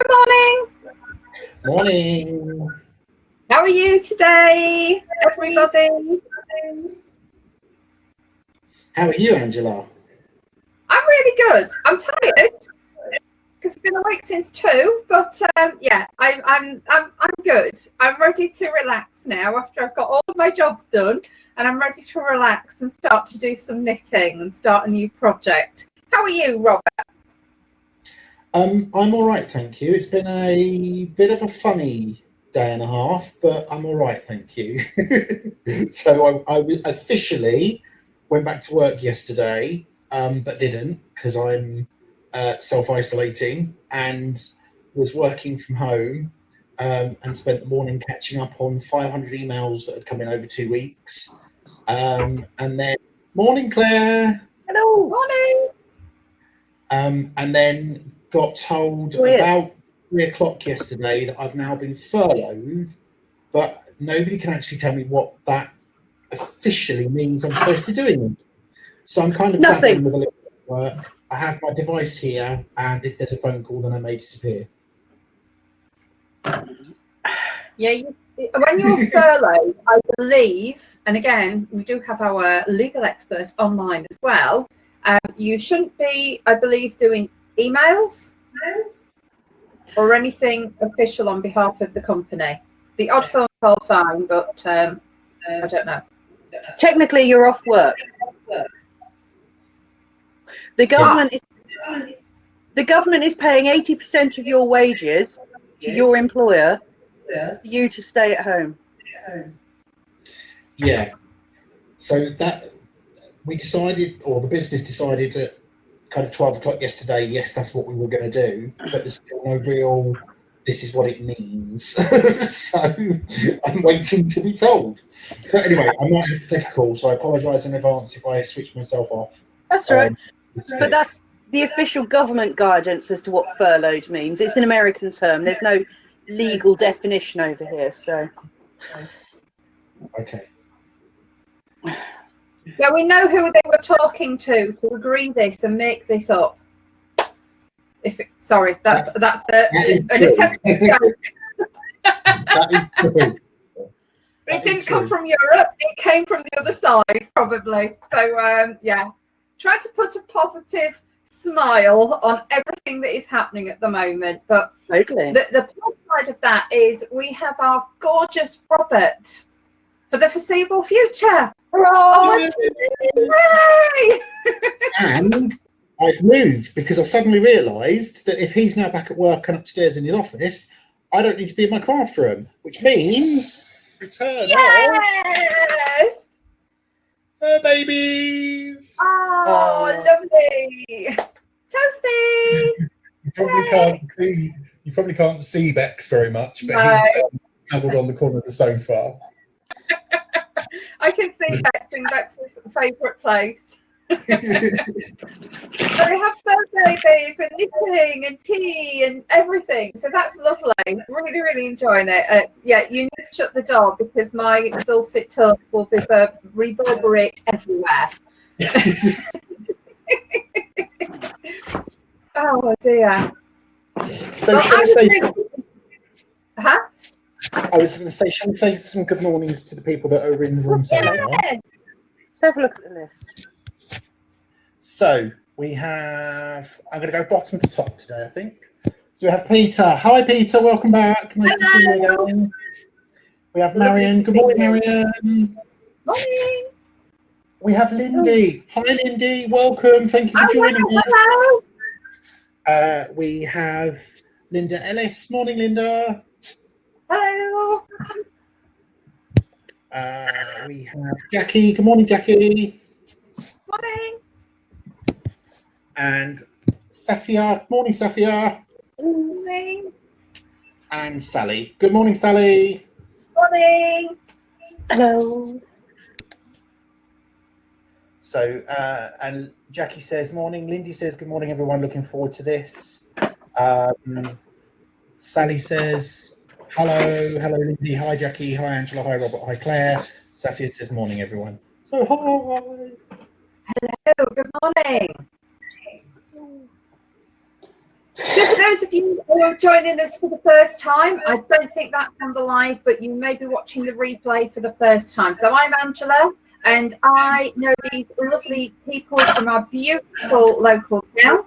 Good morning. Morning. How are you today, everybody? How are you, Angela? I'm really good. I'm tired because it's been a week since 2, but yeah, I'm good. I'm ready to relax now after I've got all of my jobs done, and I'm ready to relax and start to do some knitting and start a new project. How are you, Robert? I'm all right, thank you. It's been a bit of a funny day and a half, but I'm all right, thank you. So I officially went back to work yesterday, but didn't because I'm self-isolating and was working from home, and spent the morning catching up on 500 emails that had come in over 2 weeks. And then, morning, Claire. Hello. Morning. And then got told about 3 o'clock yesterday that I've now been furloughed, but nobody can actually tell me what that officially means I'm supposed to be doing. So I'm kind of battling with a little bit of work. I have my device here, and if there's a phone call, then I may disappear. Yeah, when you're furloughed, I believe, and again, we do have our legal expert online as well, you shouldn't be, I believe, doing emails or anything official on behalf of the company. The odd phone call, fine, but I don't know. Technically, you're off work. The government is paying 80% of your wages to your employer for you to stay at home. Yeah. So that we decided, or the business decided at kind of 12 o'clock yesterday, yes, that's what we were going to do, but there's still no real, this is what it means. So I'm waiting to be told. So anyway, I might have to take a call, so I apologise in advance if I switch myself off. That's right. But that's the official government guidance as to what furloughed means. It's an American term. There's no legal definition over here, so. Okay. Yeah, we know who they were talking to agree this and make this up. Sorry, that's an attempted joke. That is true. But it didn't come from Europe. It came from the other side, probably. So yeah, try to put a positive smile on everything that is happening at the moment. But totally. The plus side of that is we have our gorgeous Robert for the foreseeable future. Hurrah! Hooray! And I've moved because I suddenly realised that if he's now back at work and upstairs in his office, I don't need to be in my craft room, which means return Yes! the babies. Oh, lovely. Tofi! You probably can't see Bex very much, but he's snuggled on the corner of the sofa. I can see Bex in Bex's favourite place. So we have birthday babies and knitting and tea and everything. So that's lovely. Really, really enjoying it. Yeah, you need to shut the door because my dulcet tones will reverberate everywhere. Oh dear. So shall we say? Huh? I was going to say, shall we say some good mornings to the people that are in the room so far? Yes. Let's have a look at the list. So we have, I'm going to go bottom to top today, I think. So we have Peter. Hi, Peter. Welcome back. Nice to see you again. We have Marion. Good morning, Marion. Morning. We have Lindy. Hi, Lindy. Welcome. Thank you for joining us. Hello. We have Linda Ellis. Morning, Linda. Hello. We have Jackie. Good morning, Jackie. Morning. And Safia. Good morning, Safia. Good morning. And Sally. Good morning, Sally. Morning. Hello. So, and Jackie says morning. Lindy says good morning, everyone. Looking forward to this. Sally says hello. Hello, Lindy. Hi, Jackie. Hi, Angela. Hi, Robert. Hi, Claire. Safia says morning, everyone. So, hi. Hello. Good morning. So for those of you who are joining us for the first time, I don't think that's on the live, but you may be watching the replay for the first time. So I'm Angela, and I know these lovely people from our beautiful local town.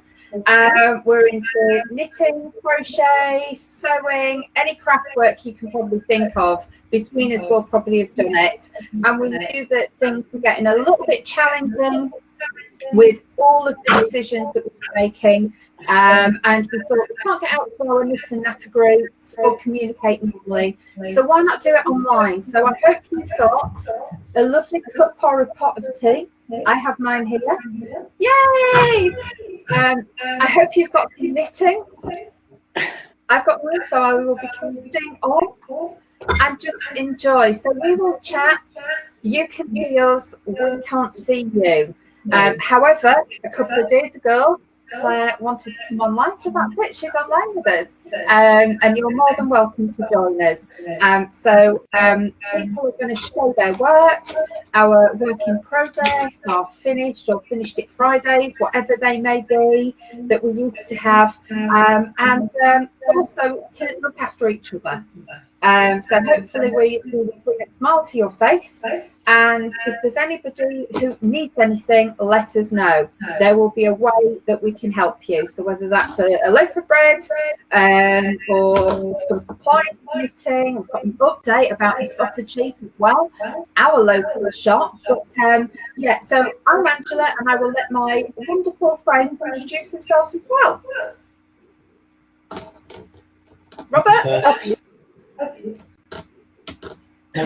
We're into knitting, crochet, sewing, any craft work you can probably think of. Between us, we'll probably have done it. And we knew that things were getting a little bit challenging with all of the decisions that we were making. And we thought we can't get out to our knit and natter groups or communicate normally. So why not do it online? So I hope you've got a lovely cup or a pot of tea. I have mine here. Yay! I hope you've got some knitting. I've got mine, so I will be casting on and just enjoy. So we will chat. You can see us. We can't see you. However, a couple of days ago, Claire wanted to come online, so that's it. She's online with us, and you're more than welcome to join us. People are going to show their work, our work in progress, our finished or finished it Fridays, whatever they may be that we used to have, and also to look after each other. So hopefully we will bring a smile to your face, and if there's anybody who needs anything, let us know. There will be a way that we can help you. So whether that's a loaf of bread or some supplies for knitting, we've got an update about the spotted sheep as well, our local shop. But so I'm Angela, and I will let my wonderful friends introduce themselves as well. Robert, off to you.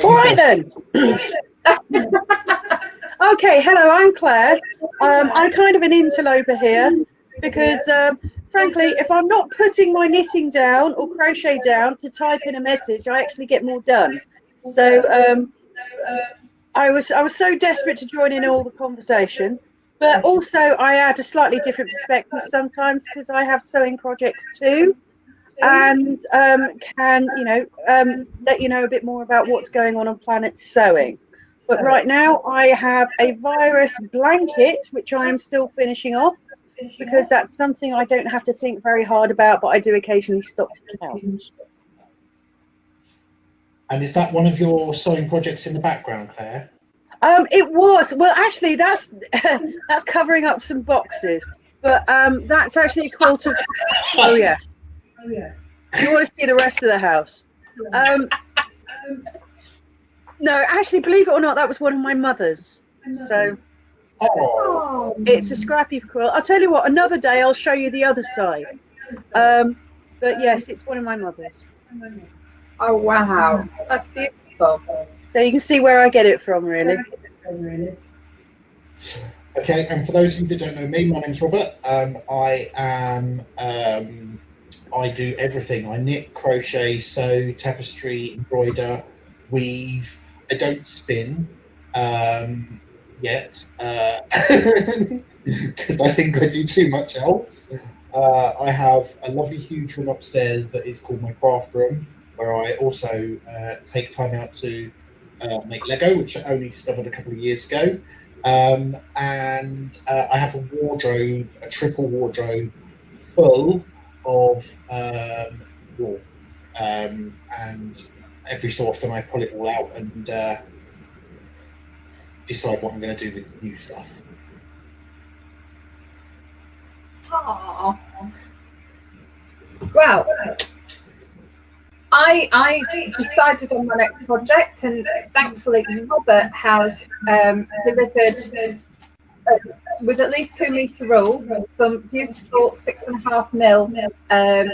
All right then. Okay, hello, I'm Claire. I'm kind of an interloper here because, frankly, if I'm not putting my knitting down or crochet down to type in a message, I actually get more done. So I was so desperate to join in all the conversations, but also I add a slightly different perspective sometimes because I have sewing projects too. And can let you know a bit more about what's going on Planet Sewing. But right now I have a virus blanket which I am still finishing off because that's something I don't have to think very hard about, but I do occasionally stop to count. And is that one of your sewing projects in the background, Claire? It was. Well, actually that's covering up some boxes, but that's actually a quilt of oh yeah. You want to see the rest of the house? No, actually, believe it or not, that was one of my mother's. So it's a scrappy quilt. I'll tell you what, another day I'll show you the other side. But yes, it's one of my mother's. Oh wow, that's beautiful. So you can see where I get it from, really. Okay, and for those of you that don't know me, my name's Robert. I do everything. I knit, crochet, sew, tapestry, embroider, weave. I don't spin yet because I think I do too much else. I have a lovely huge room upstairs that is called my craft room, where I also take time out to make Lego, which I only discovered a couple of years ago. And I have a wardrobe, a triple wardrobe full of wool, and every so often I pull it all out and decide what I'm going to do with new stuff. Aww. Well, I've decided on my next project, and thankfully Robert has delivered with at least 2 meter rule some beautiful 6.5mm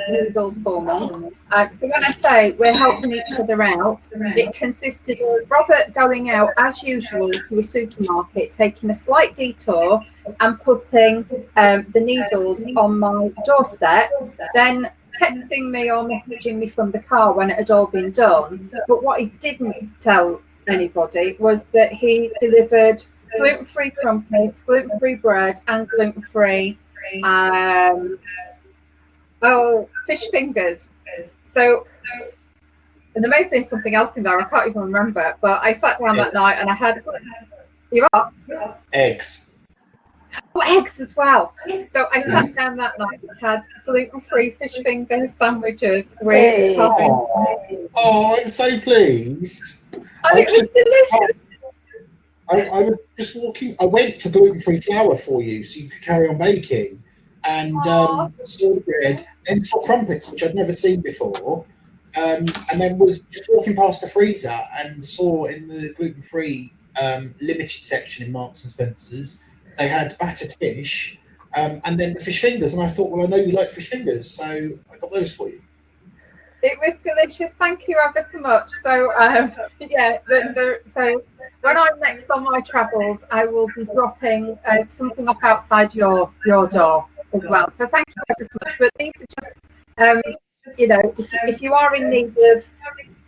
needles for me. So when I say we're helping each other out, it consisted of Robert going out as usual to a supermarket, taking a slight detour and putting the needles on my doorstep, then texting me or messaging me from the car when it had all been done. But what he didn't tell anybody was that he delivered gluten-free crumpets, gluten-free bread, and gluten-free fish fingers. So, and there may have been something else in there, I can't even remember, but I sat down that night and I had, you are? Eggs. Oh, eggs as well. So I sat down that night and had gluten-free fish finger sandwiches with toast. Oh, I'm so pleased. And it was delicious. I was just walking. I went for gluten-free flour for you, so you could carry on baking, and saw the bread, then saw crumpets, which I'd never seen before, and then was just walking past the freezer and saw in the gluten-free limited section in Marks and Spencers they had battered fish, and then the fish fingers, and I thought, well, I know you like fish fingers, so I got those for you. It was delicious. Thank you ever so much. So yeah, so when I'm next on my travels, I will be dropping something up outside your door as well. So thank you ever so much. But these are just, you know, if you are in need of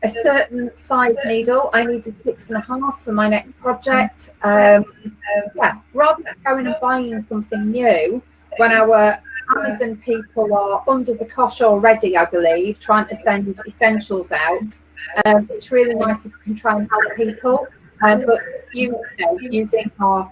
a certain size needle, I needed 6.5 for my next project. Yeah, rather than going and buying something new when our Amazon people are under the cosh already, I believe, trying to send essentials out. It's really nice if you can try and help people, but you know, using our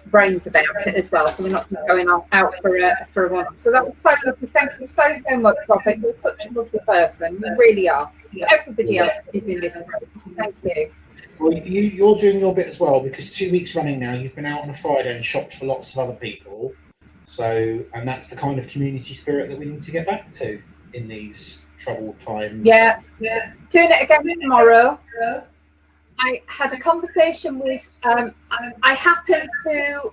brains about it as well, so we're not just going out for a one. So that was so lovely. Thank you so much, Robert. You're such a lovely person. You really are. Everybody else is in this group. Thank you. Well, you're doing your bit as well, because 2 weeks running now, you've been out on a Friday and shopped for lots of other people. So, and that's the kind of community spirit that we need to get back to in these troubled times. Yeah. Doing it again tomorrow. I had a conversation with, I happened to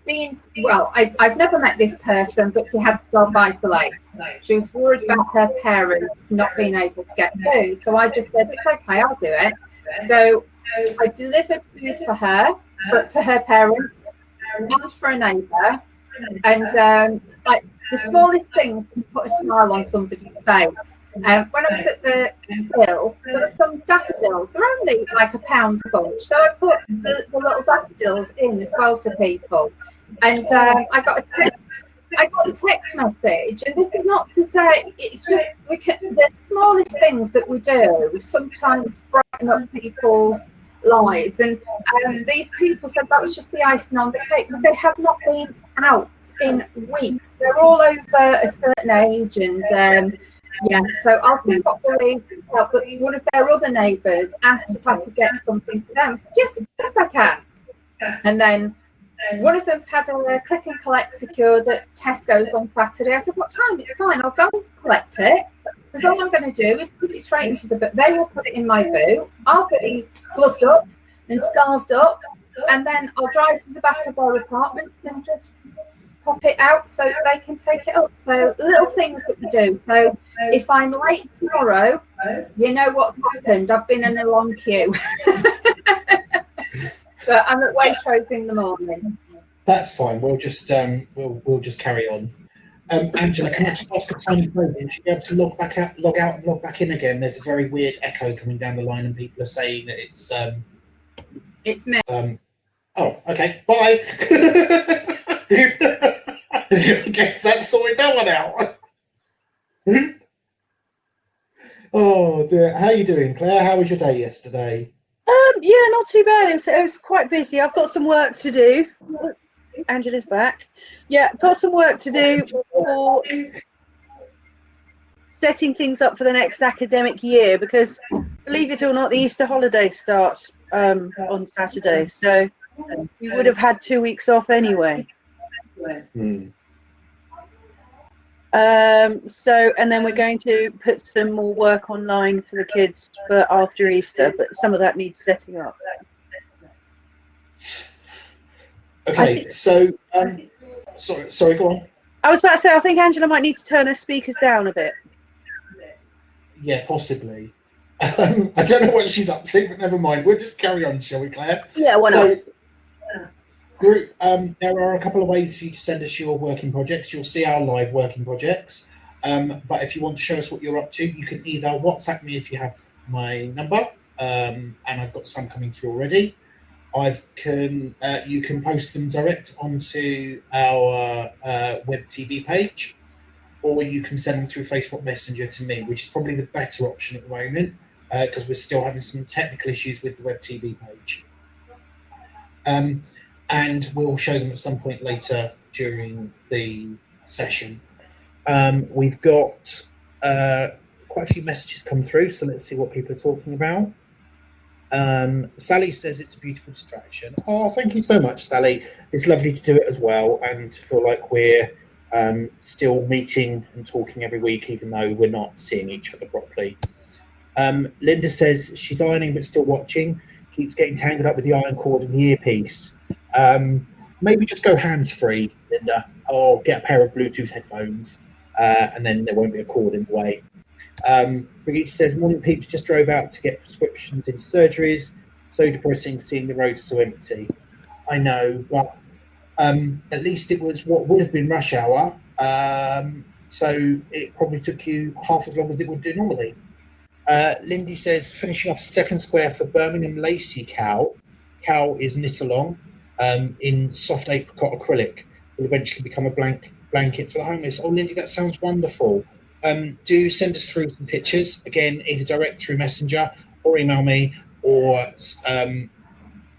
be I've never met this person, but she had to self-isolate. She was worried about her parents not being able to get food. So I just said, it's okay, I'll do it. So I delivered food for her, but for her parents and for a neighbour. And like the smallest things can put a smile on somebody's face. When I was at the till, there were some daffodils. They're only like £1 a bunch, so I put the little daffodils in as well for people. And I got a text message, and this is not to say, it's just the smallest things that we do sometimes brighten up people's lives. And these people said that was just the icing on the cake, because they have not been out in weeks. They're all over a certain age, and yeah, so I'll see what ways to help. But one of their other neighbours asked if I could get something for them. Yes, I can. And then one of them's had a click and collect secured at Tesco's on Saturday. I said, what time? It's fine, I'll go and collect it. Because all I'm going to do is put it straight into the boot. They will put it in my boot. I'll be gloved up and scarved up, and then I'll drive to the back of our apartments and just pop it out so they can take it up. So little things that we do. So if I'm late tomorrow, you know what's happened. I've been in a long queue. But I'm at Waitrose in the morning. That's fine. We'll just we'll just carry on. Angela, can I just ask a tiny favour? Would you be able to log out, and log back in again? There's a very weird echo coming down the line, and people are saying that it's me. Oh, okay. Bye. I guess that's sorted that one out. Oh dear. How are you doing, Claire? How was your day yesterday? Yeah, not too bad. It was quite busy. I've got some work to do. Angela's back. Yeah, got some work to do for setting things up for the next academic year, because believe it or not, the Easter holidays start on Saturday, so we would have had 2 weeks off anyway. So, and then we're going to put some more work online for the kids for after Easter, but some of that needs setting up. Okay, so sorry, go on. I was about to say, I think Angela might need to turn her speakers down a bit. Yeah, possibly. I don't know what she's up to, but never mind. We'll just carry on, shall we, Claire? Yeah, why not? Group, there are a couple of ways for you to send us your working projects. You'll see our live working projects. But if you want to show us what you're up to, you can either WhatsApp me if you have my number, and I've got some coming through already. You can post them direct onto our web TV page, or you can send them through Facebook Messenger to me, which is probably the better option at the moment, because we're still having some technical issues with the web TV page. and we'll show them at some point later during the session. We've got quite a few messages come through, so let's see what people are talking about. Sally says it's a beautiful distraction. Oh, thank you so much, Sally. It's lovely to do it as well, and to feel like we're still meeting and talking every week, even though we're not seeing each other properly. Linda says she's ironing but still watching. Keeps getting tangled up with the iron cord and the earpiece. Maybe just go hands-free, Linda, or get a pair of Bluetooth headphones, and then there won't be a cord in the way. Brigitte says, morning peeps, just drove out to get prescriptions in surgeries. So depressing seeing the roads so empty. I know, but at least it was what would have been rush hour. So it probably took you half as long as it would do normally. Lindy says, finishing off second square for Birmingham Lacy cow. Cow is knit along in soft apricot acrylic. Will eventually become a blanket for the homeless. Oh, Lindy, that sounds wonderful. Do send us through some pictures. Again, either direct through Messenger or email me or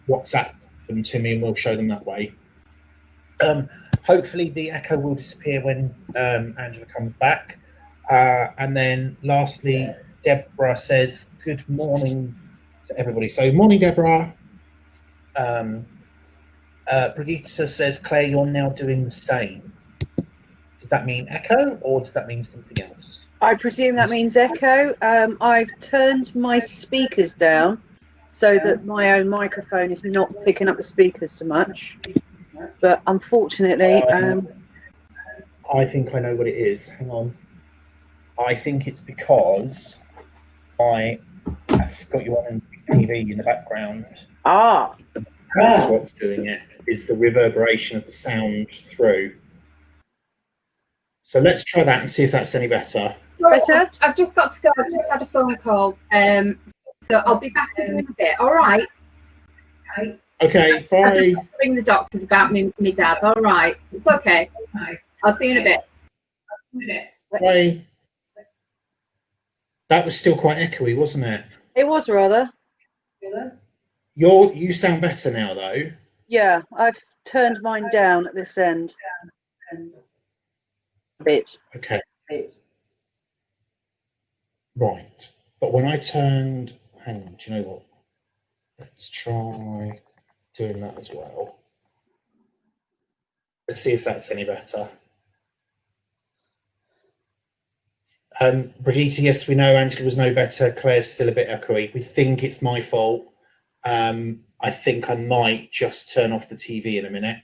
WhatsApp them to me and we'll show them that way. Hopefully the echo will disappear when Angela comes back. And then lastly, Deborah says, good morning to everybody. So morning, Deborah. Brigitte says, Claire, you're now doing the same. Does that mean echo or does that mean something else? I presume that means echo. I've turned my speakers down so that my own microphone is not picking up the speakers so much. But unfortunately... I think I know what it is. Hang on. I think it's because I have got you on TV in the background. Ah. That's what's doing it, is the reverberation of the sound through. So let's try that and see if that's any better. So I've just got to go. I've just had a phone call. So I'll be back in a bit. All right. Okay, bye. I'll just ring the doctors about me dad. All right. It's okay. I'll see you in a bit. Bye. That was still quite echoey, wasn't it? It was rather. You sound better now, though. Yeah, I've turned mine down at this end. A bit. Okay. Right. But when I turned... Hang on, do you know what? Let's try doing that as well. Let's see if that's any better. Brigitte, yes, we know Angela was no better. Claire's still a bit echoey. We think it's my fault. I think I might just turn off the TV in a minute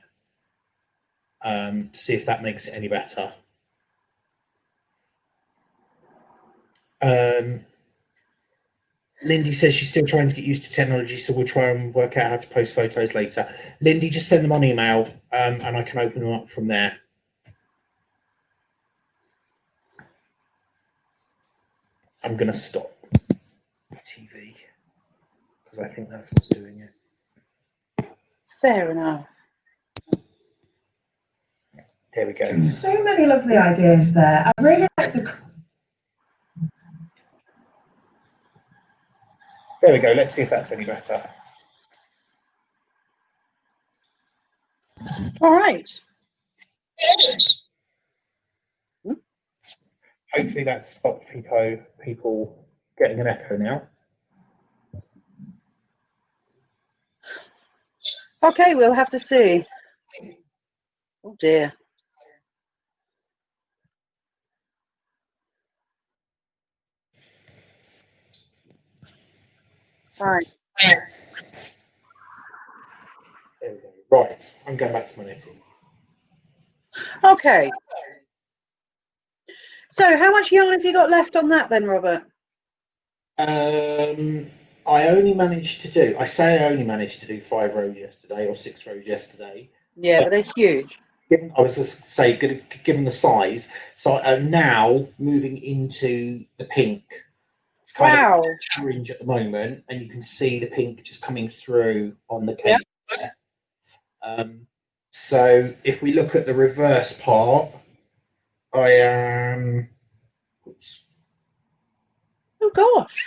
to see if that makes it any better. Lindy says she's still trying to get used to technology, so we'll try and work out how to post photos later. Lindy, just send them on email and I can open them up from there. I'm going to stop the TV because I think that's what's doing it. Fair enough. There we go. So many lovely ideas there. I really like the... There we go. Let's see if that's any better. All right. Hopefully that stopped people getting an echo now. Okay, we'll have to see. Oh dear. Right. There we go. Right, I'm going back to my knitting. Okay. So how much yarn have you got left on that then, Robert? I only managed to do, I say I only managed to do 5 rows yesterday or 6 rows yesterday. Yeah, but they're huge. I was just say, given the size, so I'm now moving into the pink. It's kind of orange at the moment, and you can see the pink just coming through on the cape. Yeah. So if we look at the reverse part, I am. Oops. Oh gosh.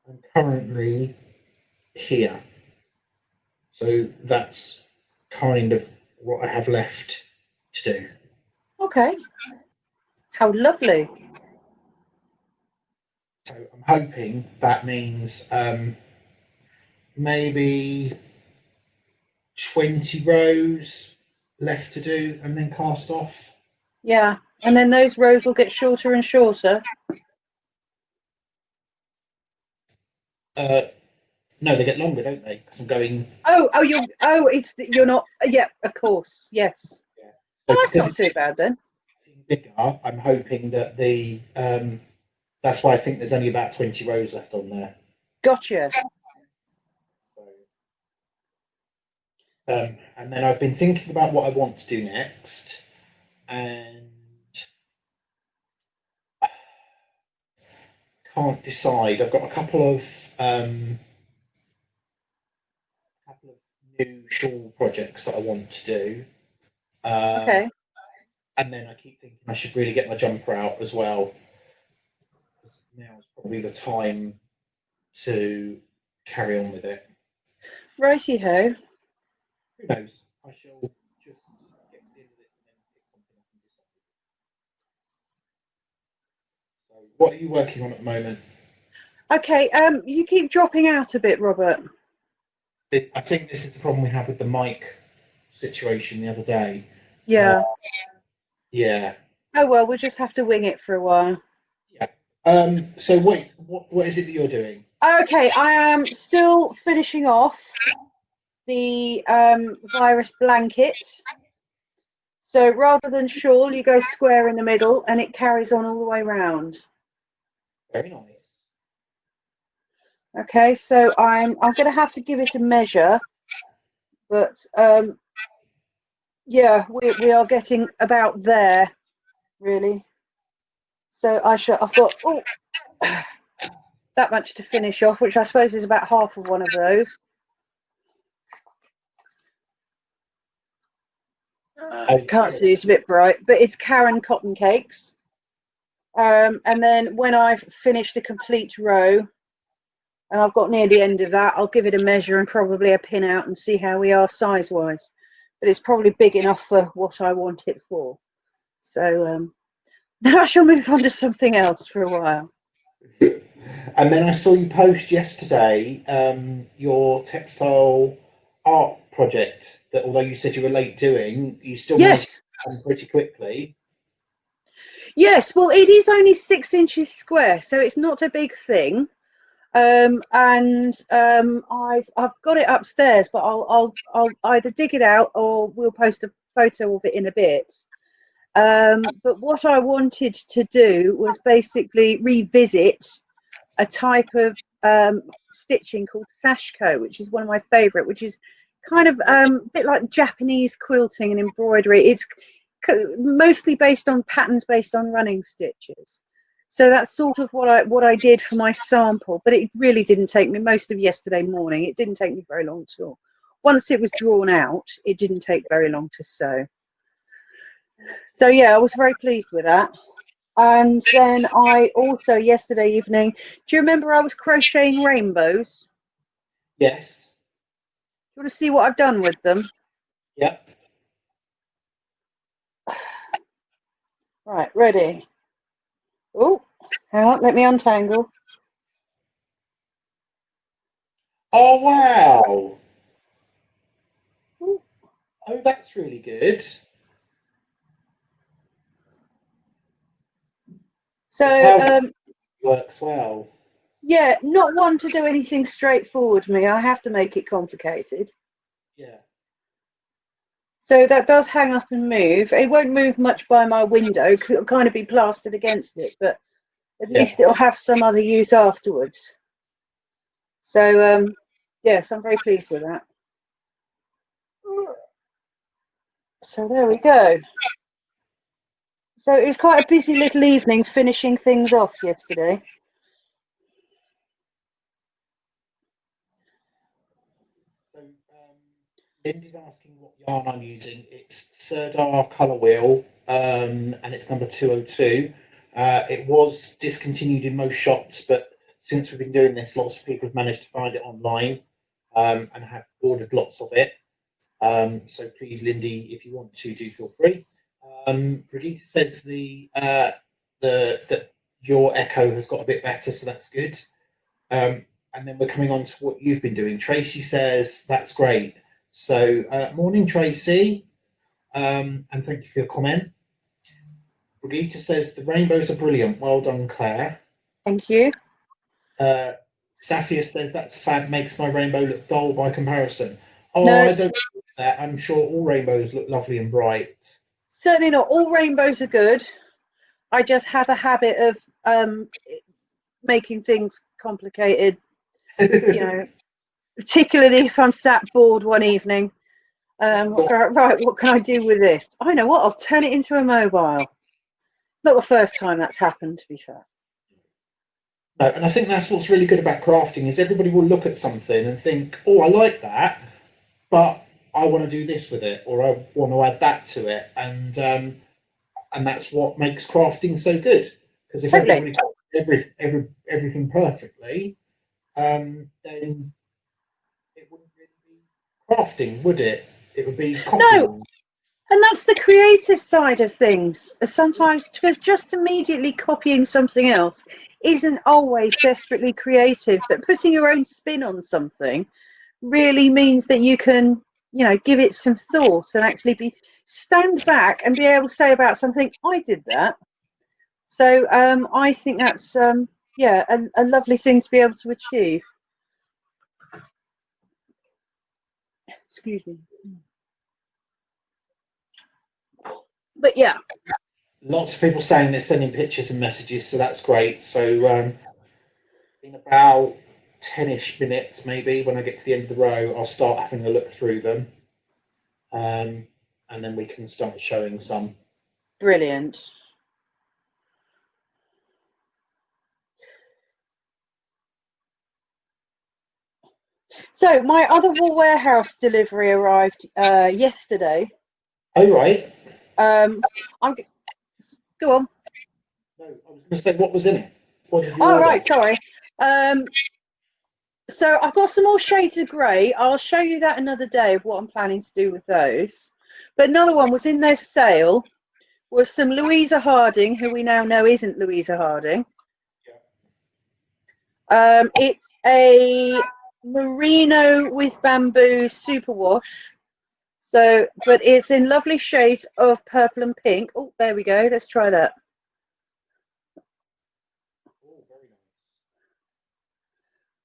I'm currently here. So that's kind of what I have left to do. Okay. How lovely. So I'm hoping that means maybe 20 rows left to do and then cast off. Yeah. And then those rows will get shorter and shorter. No, they get longer, don't they? Because I'm going. You're not. Yeah, of course. Yes. Yeah. Oh, So that's not because too bad then. it's bigger, I'm hoping that the that's why I think there's only about 20 rows left on there. Gotcha. So, and then I've been thinking about what I want to do next, and can't decide. I've got a couple of new shawl projects that I want to do. Okay. And then I keep thinking I should really get my jumper out as well. Now is probably the time to carry on with it. Righty ho. Who knows? I shall just get to the end of this and then pick something up and decide. So, what are you working on at the moment? Okay. You keep dropping out a bit, Robert. I think this is the problem we had with the mic situation the other day. Yeah. Yeah. Oh well, we'll just have to wing it for a while. Yeah. So wait, what is it that you're doing? Okay, I am still finishing off the virus blanket. So rather than shawl, you go square in the middle, and it carries on all the way round. Very nice. Okay, so I'm going to have to give it a measure, but yeah, we are getting about there, really. So I've got that much to finish off, which I suppose is about half of one of those. Can't see, it's a bit bright, but it's Karen cotton cakes. And then when I've finished a complete row, and I've got near the end of that, I'll give it a measure and probably a pin out and see how we are size-wise. But it's probably big enough for what I want it for. So then I shall move on to something else for a while. And then I saw you post yesterday your textile art project that, although you said you were late doing, you still managed to come pretty quickly. Yes, well, it is only 6 inches square, so it's not a big thing. I've got it upstairs, but I'll either dig it out or we'll post a photo of it in a bit. But what I wanted to do was basically revisit a type of stitching called sashiko, which is one of my favorite, which is kind of a bit like Japanese quilting and embroidery. It's mostly based on patterns based on running stitches. So that's sort of what I did for my sample, but it really didn't take me most of yesterday morning. It didn't take me very long at all. Once it was drawn out, it didn't take very long to sew. So yeah, I was very pleased with that. And then I also yesterday evening, do you remember I was crocheting rainbows? Yes. Do you want to see what I've done with them? Yep. Right, ready. Oh, hang on, let me untangle. Oh, wow. Oh, that's really good. So, works well. yeah, not one to do anything straightforward, me. I have to make it complicated. Yeah. So that does hang up and move. It won't move much by my window because it'll kind of be plastered against it, but at least it'll have some other use afterwards. So, yes, I'm very pleased with that. So there we go. So it was quite a busy little evening finishing things off yesterday. So Lindy's asking what yarn I'm using. It's Sirdar Colour Wheel, and it's number 202. It was discontinued in most shops, but since we've been doing this, lots of people have managed to find it online and have ordered lots of it. So please, Lindy, if you want to, do feel free. Brigitte says that your echo has got a bit better, so that's good. And then we're coming on to what you've been doing. Tracy says that's great. So morning, Tracy, and thank you for your comment. Brigitte says the rainbows are brilliant. Well done, Claire. Thank you. Safia says that's fab, makes my rainbow look dull by comparison. Oh, No. I don't think that. I'm sure all rainbows look lovely and bright. Certainly not all rainbows are good. I just have a habit of making things complicated, you know, particularly if I'm sat bored one evening. Right, what can I do with this? I know what, I'll turn it into a mobile. It's not the first time that's happened, to be fair. No, and I think that's what's really good about crafting is everybody will look at something and think, oh, I like that, but I want to do this with it, or I want to add that to it, and that's what makes crafting so good. Because if everybody does everything perfectly, then it wouldn't really be crafting, would it? It would be copying. No, and that's the creative side of things. Sometimes, because just immediately copying something else isn't always desperately creative, but putting your own spin on something really means that you can, you know, give it some thought and actually stand back and be able to say about something, I did that. So I think that's yeah, a lovely thing to be able to achieve. Excuse me. But yeah. Lots of people saying they're sending pictures and messages, so that's great. So in about 10-ish minutes, maybe, when I get to the end of the row, I'll start having a look through them. And then we can start showing some. Brilliant. So my other Wool Warehouse delivery arrived yesterday. Oh, right. Go on. No, I was going to say, what was in it? What did you Oh, order? right, sorry. So I've got some more shades of grey. I'll show you that another day of what I'm planning to do with those. But another one was in their sale, was some Louisa Harding, who we now know isn't Louisa Harding. It's a merino with bamboo superwash. So, but it's in lovely shades of purple and pink. Oh, there we go. Let's try that.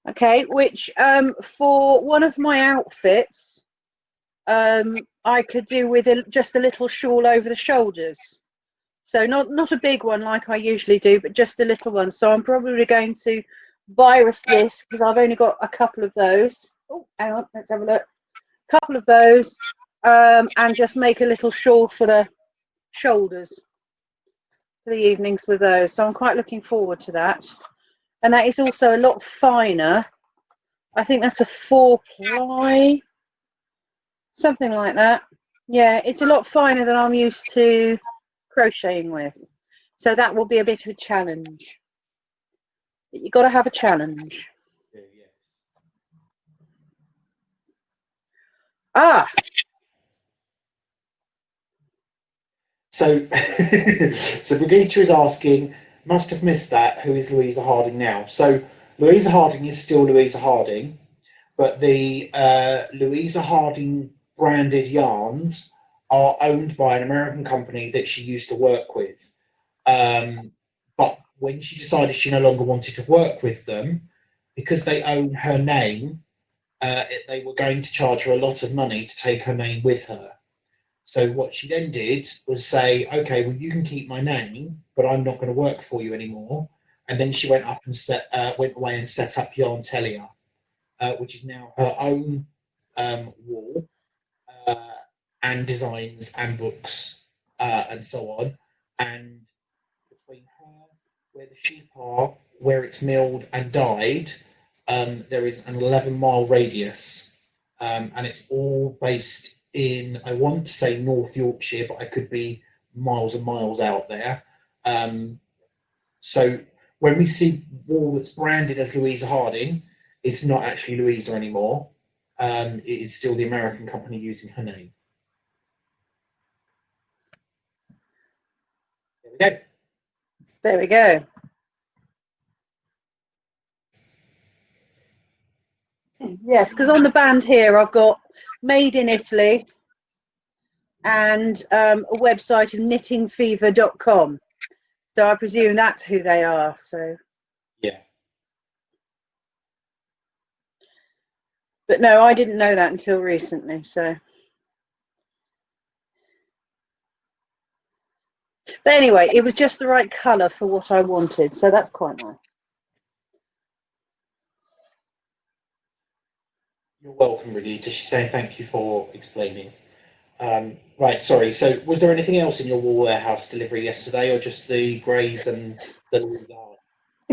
Okay, which for one of my outfits, I could do with just a little shawl over the shoulders. So not a big one like I usually do, but just a little one. So I'm probably going to virus this because I've only got a couple of those. Oh, hang on, let's have a look. A couple of those, and just make a little shawl for the shoulders for the evenings with those. So I'm quite looking forward to that. And that is also a lot finer. I think that's a 4-ply, something like that. Yeah, it's a lot finer than I'm used to crocheting with. So that will be a bit of a challenge. But you've got to have a challenge. Ah. So, so Brigitte is asking, must have missed that, who is Louisa Harding now? So Louisa Harding is still Louisa Harding, but the Louisa Harding branded yarns are owned by an American company that she used to work with. But when she decided she no longer wanted to work with them, because they own her name, they were going to charge her a lot of money to take her name with her. So what she then did was say, okay, well, you can keep my name, but I'm not going to work for you anymore. And then she went up and went away and set up Yarn Telia, which is now her own wall and designs and books and so on. And between her, where the sheep are, where it's milled and dyed, there is an 11-mile radius, and it's all based in, I want to say North Yorkshire, but I could be miles and miles out there. So when we see wool that's branded as Louisa Harding, it's not actually Louisa anymore. it is still the American company using her name. There we go. There we go. Yes, because on the band here I've got Made in Italy and a website of knittingfever.com. So I presume that's who they are. So Yeah. But no, I didn't know that until recently. So, but anyway, it was just the right colour for what I wanted. So that's quite nice. You're welcome, Renita. She's saying thank you for explaining. Right, sorry. So, was there anything else in your wool warehouse delivery yesterday, or just the greys and the art?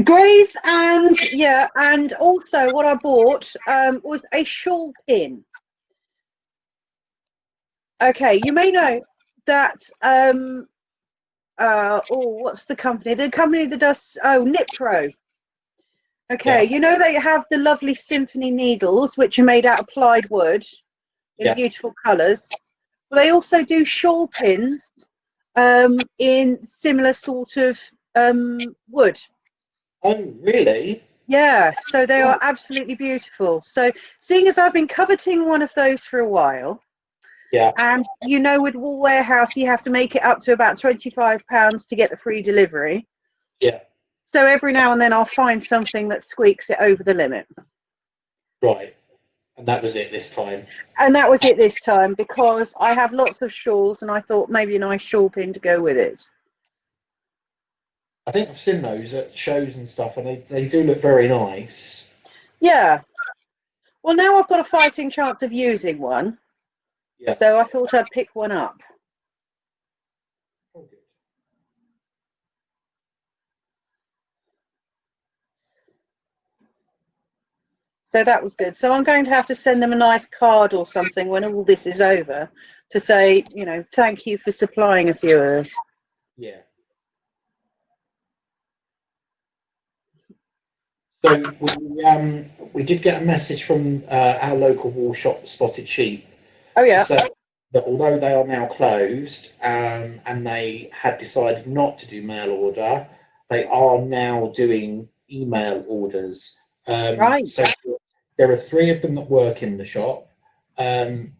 Greys and also what I bought was a shawl pin. Okay, you may know that. What's the company? The company that does Knit Pro. Okay, you know they have the lovely symphony needles, which are made out of plied wood in beautiful colours. Well, they also do shawl pins in similar sort of wood. Oh, really? Yeah, so they are absolutely beautiful. So seeing as I've been coveting one of those for a while, and you know with Wool Warehouse you have to make it up to about £25 to get the free delivery. Yeah. So every now and then I'll find something that squeaks it over the limit. Right. And that was it this time. And that was it this time because I have lots of shawls and I thought maybe a nice shawl pin to go with it. I think I've seen those at shows and stuff, and they do look very nice. Yeah. Well, now I've got a fighting chance of using one. Yeah. So I thought I'd pick one up. Oh, good. So that was good. So I'm going to have to send them a nice card or something when all this is over to say, you know, thank you for supplying a few of those. Yeah. So we did get a message from our local wool shop, Spotted Sheep, Oh, yeah. to say that although they are now closed and they had decided not to do mail order, they are now doing email orders. Right. So there are 3 of them that work in the shop. 2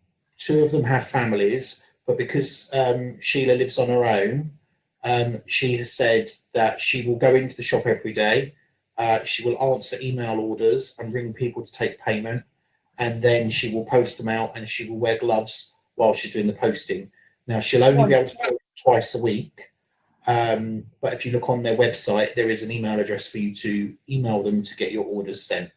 of them have families, but because Sheila lives on her own, she has said that she will go into the shop every day. She will answer email orders and ring people to take payment, and then she will post them out, and she will wear gloves while she's doing the posting. Now, she'll only be able to post twice a week, but if you look on their website, there is an email address for you to email them to get your orders sent.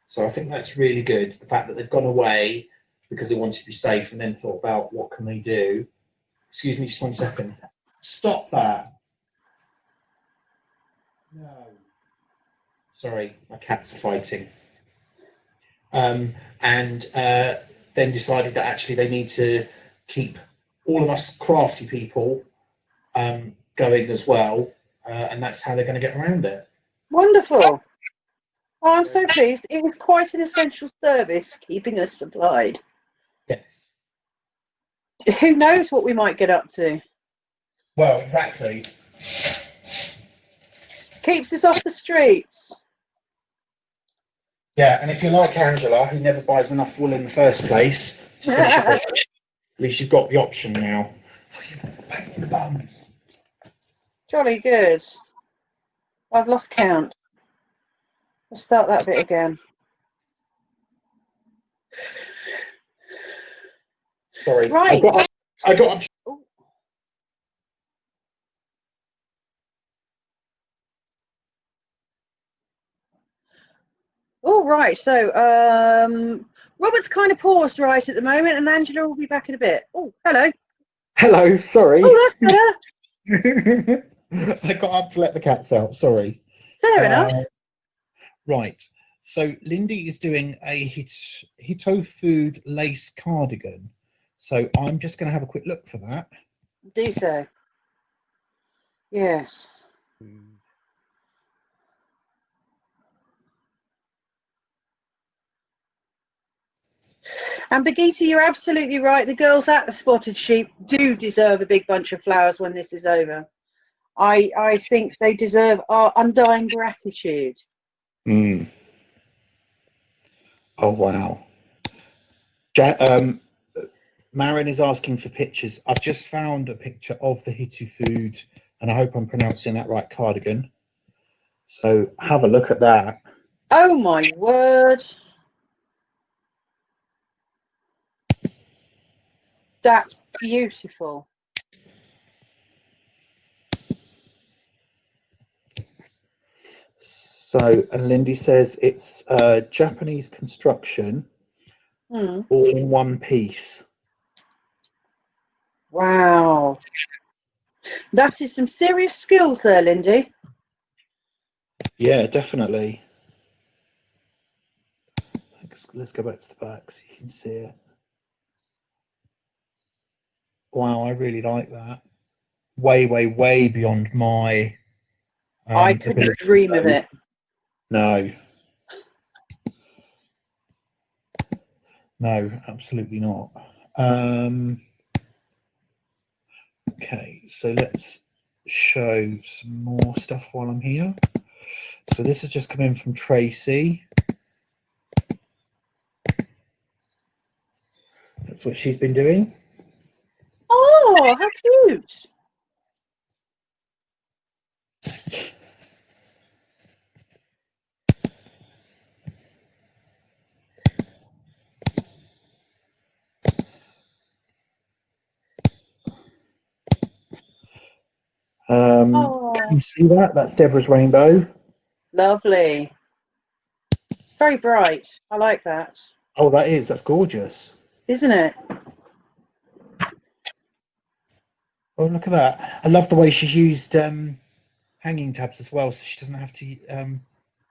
So I think that's really good. The fact that they've gone away because they wanted to be safe and then thought about what can they do. Excuse me, just 1 second. Stop that. No. Sorry, my cats are fighting. And then decided that actually they need to keep all of us crafty people going as well, and that's how they're going to get around it. Wonderful. Oh, I'm so pleased. It was quite an essential service keeping us supplied. Yes. Who knows what we might get up to? Well, exactly. Keeps us off the streets. Yeah, and if you're like Angela, who never buys enough wool in the first place to finish a brush, at least you've got the option now. Pain in the bums. Jolly good. I've lost count. Let's start that bit again. Sorry. Right. I got All right. So Robert's kind of paused right at the moment, and Angela will be back in a bit. Oh, hello. Hello, sorry. Oh, that's better. I got up to let the cats out, sorry. Fair enough. Right, so Lindy is doing a Hito Food lace cardigan. So I'm just going to have a quick look for that. Do so. Yes. And Birgitta, you're absolutely right. The girls at the Spotted Sheep do deserve a big bunch of flowers when this is over. I think they deserve our undying gratitude. Mm. Oh, wow. Marin is asking for pictures. I've just found a picture of the Hitu food, and I hope I'm pronouncing that right, cardigan. So have a look at that. Oh my word. That's beautiful. So, and Lindy says it's Japanese construction, all in one piece. Wow. That is some serious skills there, Lindy. Yeah, definitely. Let's go back to the back so you can see it. Wow, I really like that. Way, way, way beyond my. I couldn't dream of it. No. No, absolutely not. Okay, so let's show some more stuff while I'm here. So this has just come in from Tracy. That's what she's been doing. Oh, how cute. Can you see that? That's Deborah's rainbow. Lovely. Very bright. I like that. Oh, that's gorgeous. Isn't it? Oh, look at that. I love the way she's used hanging tabs as well, so she doesn't have to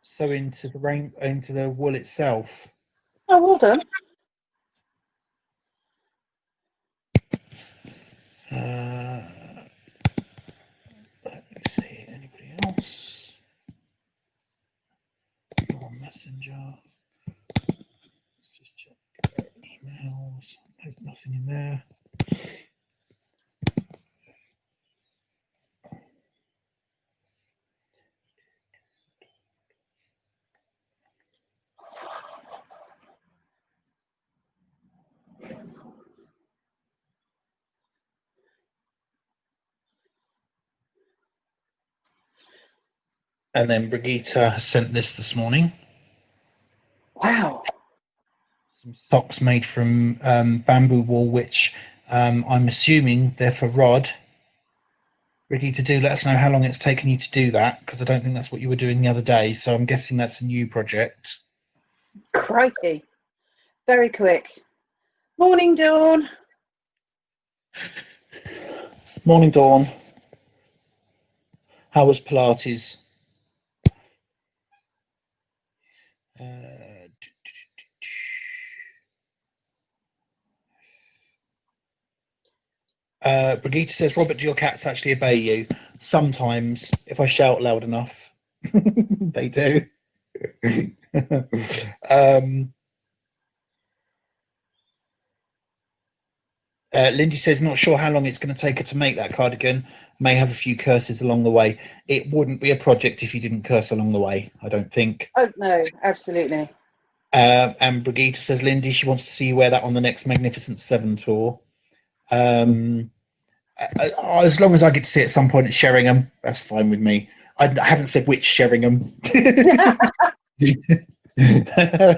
sew into the wool itself. Oh, well done. Let me see. Anybody else? Go on Messenger. Let's just check emails. Nope, nothing in there. And then Brigitte sent this morning. Wow. Some socks made from bamboo wool, which I'm assuming they're for Rod. Brigitte, do let us know how long it's taken you to do that, because I don't think that's what you were doing the other day. So I'm guessing that's a new project. Crikey. Very quick. Morning, Dawn. Morning, Dawn. How was Pilates? Brigitte says, Robert, do your cats actually obey you? Sometimes, if I shout loud enough. They do. Lindy says, not sure how long it's going to take her to make that cardigan. May have a few curses along the way. It wouldn't be a project if you didn't curse along the way, I don't think. Oh, no, absolutely. And Brigitte says, Lindy, she wants to see you wear that on the next Magnificent 7 tour. As long as I get to see it at some point at Sheringham, that's fine with me. I haven't said which Sheringham. Quite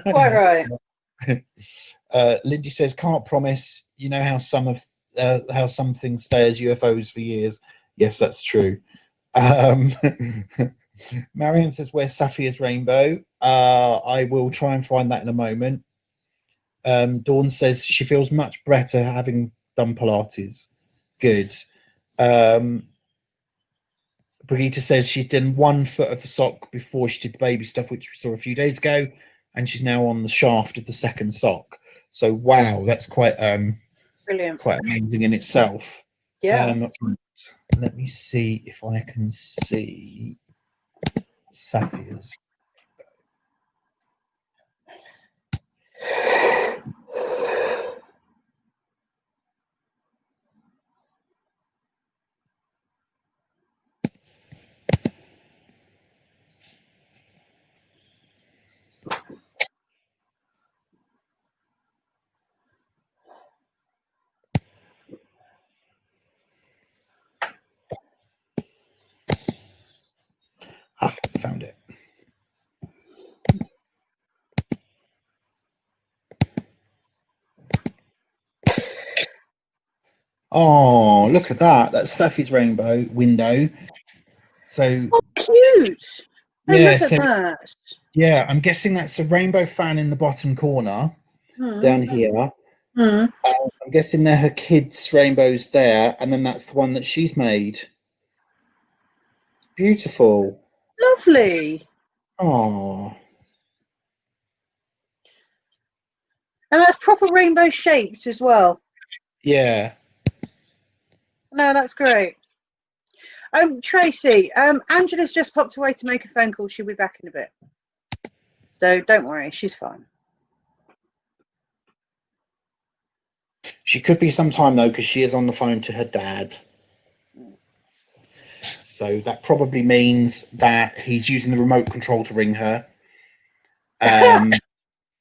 right. Lindy says, can't promise. You know how some things stay as UFOs for years. Yes, that's true. Marion says, where's Safia's rainbow? I will try and find that in a moment. Dawn says she feels much better having done Pilates. Good. Brigitte says she'd done 1 foot of the sock before she did the baby stuff, which we saw a few days ago, and she's now on the shaft of the second sock. So wow, that's quite Brilliant. Quite amazing in itself. Yeah. Let me see if I can see Safia's. Oh, look at that. That's Safi's rainbow window. So, Oh, cute. Oh, yeah, look at so that. yeah, I'm guessing that's a rainbow fan in the bottom corner down here. Hmm. I'm guessing they're her kids' rainbows there, and then that's the one that she's made. Beautiful. Lovely. Oh, And that's proper rainbow shaped as well. yeah. No, that's great. Tracy, Angela's just popped away to make a phone call. She'll be back in a bit. So don't worry, she's fine. She could be some time though, because she is on the phone to her dad. So that probably means that he's using the remote control to ring her.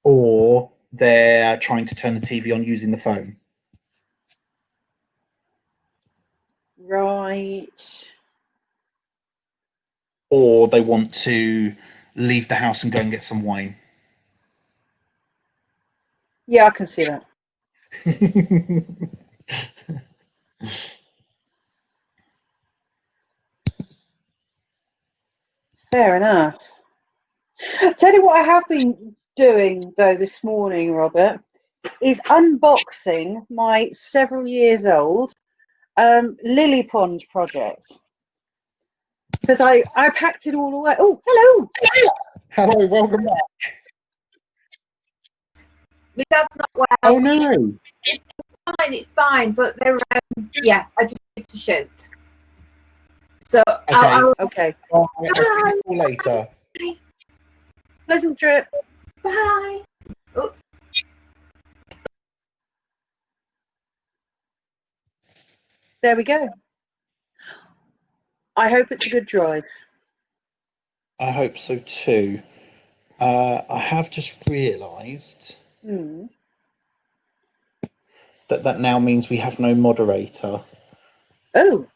Or they're trying to turn the TV on using the phone. Right. Or they want to leave the house and go and get some wine. Yeah, I can see that. Fair enough. Tell you what I have been doing though this morning, Robert, is unboxing my several years old lily pond project. Because I packed it all away. Oh, hello. Hello, welcome back. My dad's not well. Oh no. It's fine, but they're yeah, I just need to shoot. So Okay. Okay. I'll see you later. Pleasant trip. Bye. Oops. There we go. I hope it's a good drive. I hope so too. I have just realised that now means we have no moderator. Oh.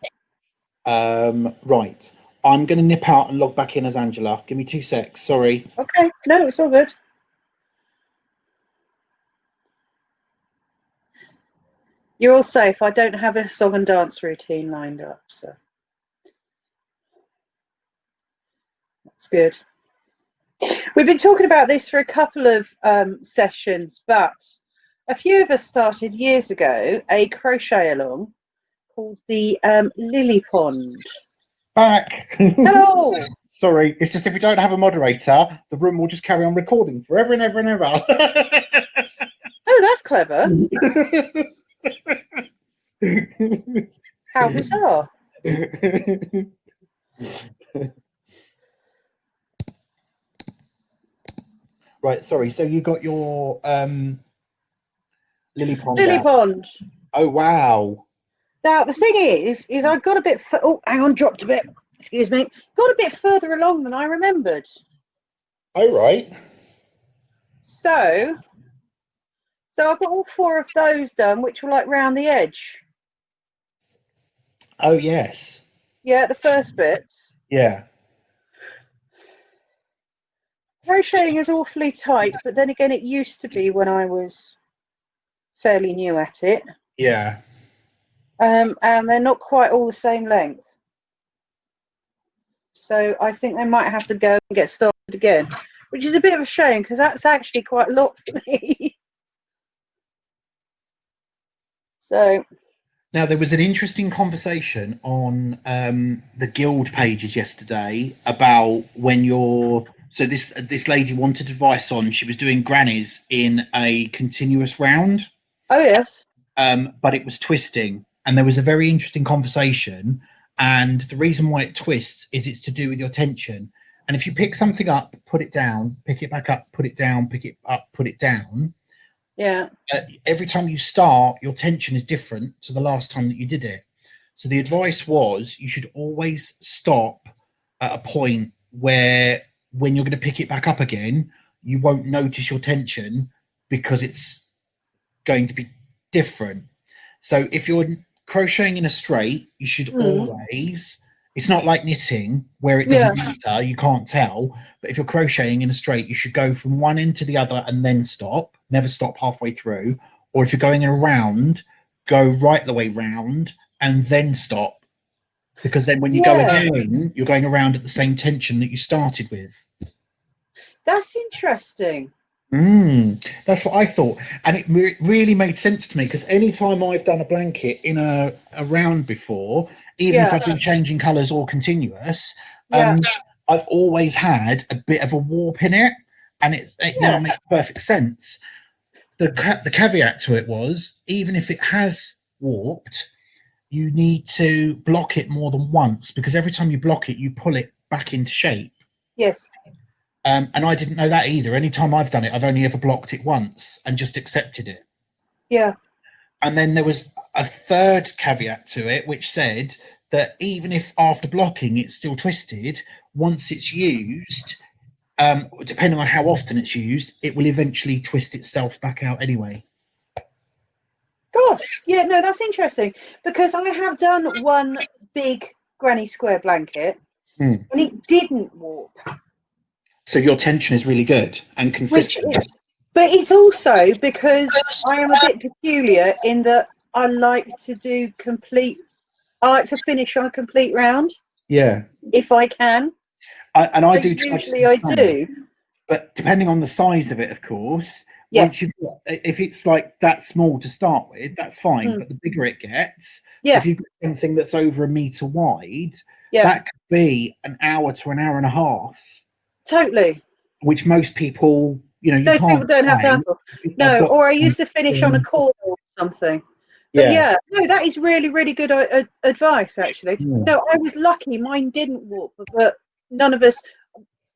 Right. I'm going to nip out and log back in as Angela. Give me 2 secs. Sorry. Okay. No, it's all good. You're all safe. I don't have a song and dance routine lined up, so that's good. We've been talking about this for a couple of sessions, but a few of us started years ago a crochet along called the Lily Pond. Back. Hello. Sorry, it's just if we don't have a moderator, the room will just carry on recording forever and ever and ever. Oh, that's clever. How bizarre. Right, sorry. So you got your lily pond. Lily out. Pond. Oh wow. Now the thing is I got a bit. Oh, hang on, dropped a bit. Excuse me. Got a bit further along than I remembered. Oh right. So I've got all 4 of those done, which were like round the edge. Oh yes. Yeah, the first bits. Yeah. Crocheting is awfully tight, but then again, it used to be when I was fairly new at it. Yeah. And they're not quite all the same length. So I think they might have to go and get started again, which is a bit of a shame because that's actually quite a lot for me. So now there was an interesting conversation on the guild pages yesterday about when you're. So this lady wanted advice on. She was doing grannies in a continuous round. Oh yes. But it was twisting, and there was a very interesting conversation. And the reason why it twists is it's to do with your tension. And if you pick something up, put it down, pick it back up, put it down, pick it up, put it down. Yeah. Every time you start, your tension is different to the last time that you did it. So the advice was you should always stop at a point where when you're going to pick it back up again, you won't notice your tension because it's going to be different. So if you're crocheting in a straight, you should always, it's not like knitting where it doesn't matter, you can't tell, but if you're crocheting in a straight, you should go from one end to the other and then stop, never stop halfway through. Or if you're going in a round, go right the way round and then stop, because then when you go Yeah. again, you're going around at the same tension that you started with. That's interesting. That's what I thought, and it really made sense to me, because any time I've done a blanket in a round before, even if Yeah. I've been changing colours or continuous, Yeah. I've always had a bit of a warp in it, and it now makes perfect sense. The caveat to it was, even if it has warped, you need to block it more than once, because every time you block it, you pull it back into shape. Yes. And I didn't know that either. Anytime I've done it, I've only ever blocked it once and just accepted it. Yeah. And then there was a third caveat to it, which said that even if after blocking it's still twisted, once it's used, depending on how often it's used, it will eventually twist itself back out anyway. Gosh, yeah, no, that's interesting, because I have done one big granny square blanket and it didn't warp. So your tension is really good and consistent. But it's also because I am a bit peculiar in that I like to finish on a complete round. Yeah. If I can. And so I do. Usually I do. But depending on the size of it, of course, Yes. if it's like that small to start with, that's fine. But the bigger it gets, yeah. if you've got something that's over a metre wide, yeah. that could be an hour to an hour and a half. Totally. Which most people, most people don't have time for. No, or I used to finish on a cord or something. But no, that is really, really good advice, actually. No, I was lucky. Mine didn't warp, but none of us,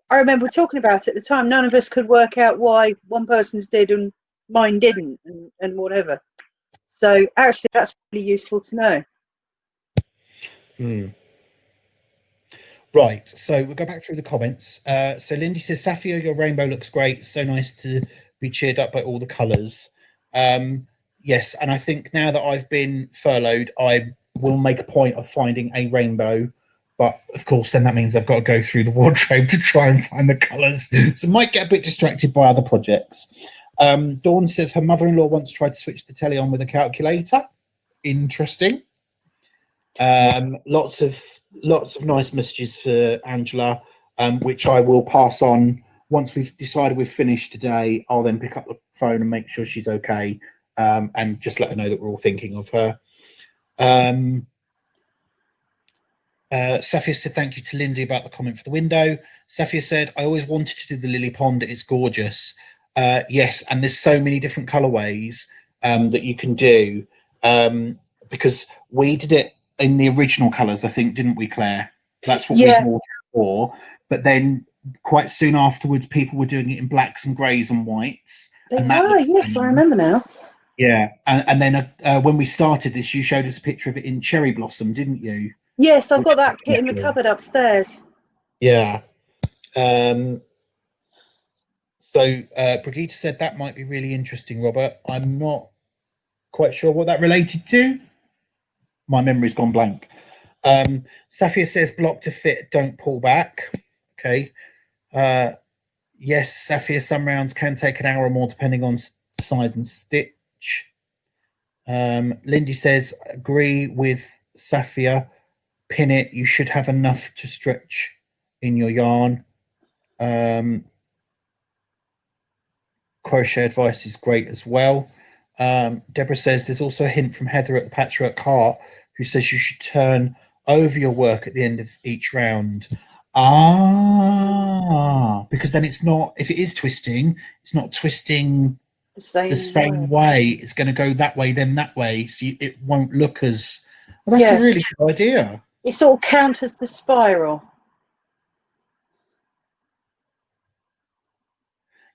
I remember talking about it at the time, none of us could work out why one person's did and mine didn't, and whatever. So actually, that's really useful to know. Right, so we'll go back through the comments. So Lindy says, Safia, your rainbow looks great. So nice to be cheered up by all the colours. Yes, and I think now that I've been furloughed, I will make a point of finding a rainbow. But of course, then that means I've got to go through the wardrobe to try and find the colours. So might get a bit distracted by other projects. Dawn says her mother-in-law once tried to switch the telly on with a calculator. Interesting. Lots of nice messages for Angela, which I will pass on once we've decided we've finished today. I'll then pick up the phone and make sure she's okay, and just let her know that we're all thinking of her. Safia said thank you to Lindy about the comment for the window. Safia said, I always wanted to do the lily pond. It's gorgeous. Yes, and there's so many different colorways that you can do, because we did it in the original colors, I think, didn't we, Claire? That's what we bought for. But then quite soon afterwards, people were doing it in blacks and greys and whites. Yes, I remember now. Yeah, and then when we started this, you showed us a picture of it in cherry blossom, didn't you? Yes, I've got that kit in the cupboard upstairs. Yeah. So Brigitte said that might be really interesting, Robert. I'm not quite sure what that related to. My memory's gone blank. Safia says block to fit, don't pull back. Okay. Yes, Safia, some rounds can take an hour or more depending on size and stitch. Lindy says agree with Safia, pin it, you should have enough to stretch in your yarn. Crochet advice is great as well. Deborah says there's also a hint from Heather at the Patchwork Heart, who says you should turn over your work at the end of each round. Because then it's not, if it is twisting, it's not twisting the same way. It's going to go that way, then that way, so it won't look as. Well, that's a really good idea. It sort of counters the spiral.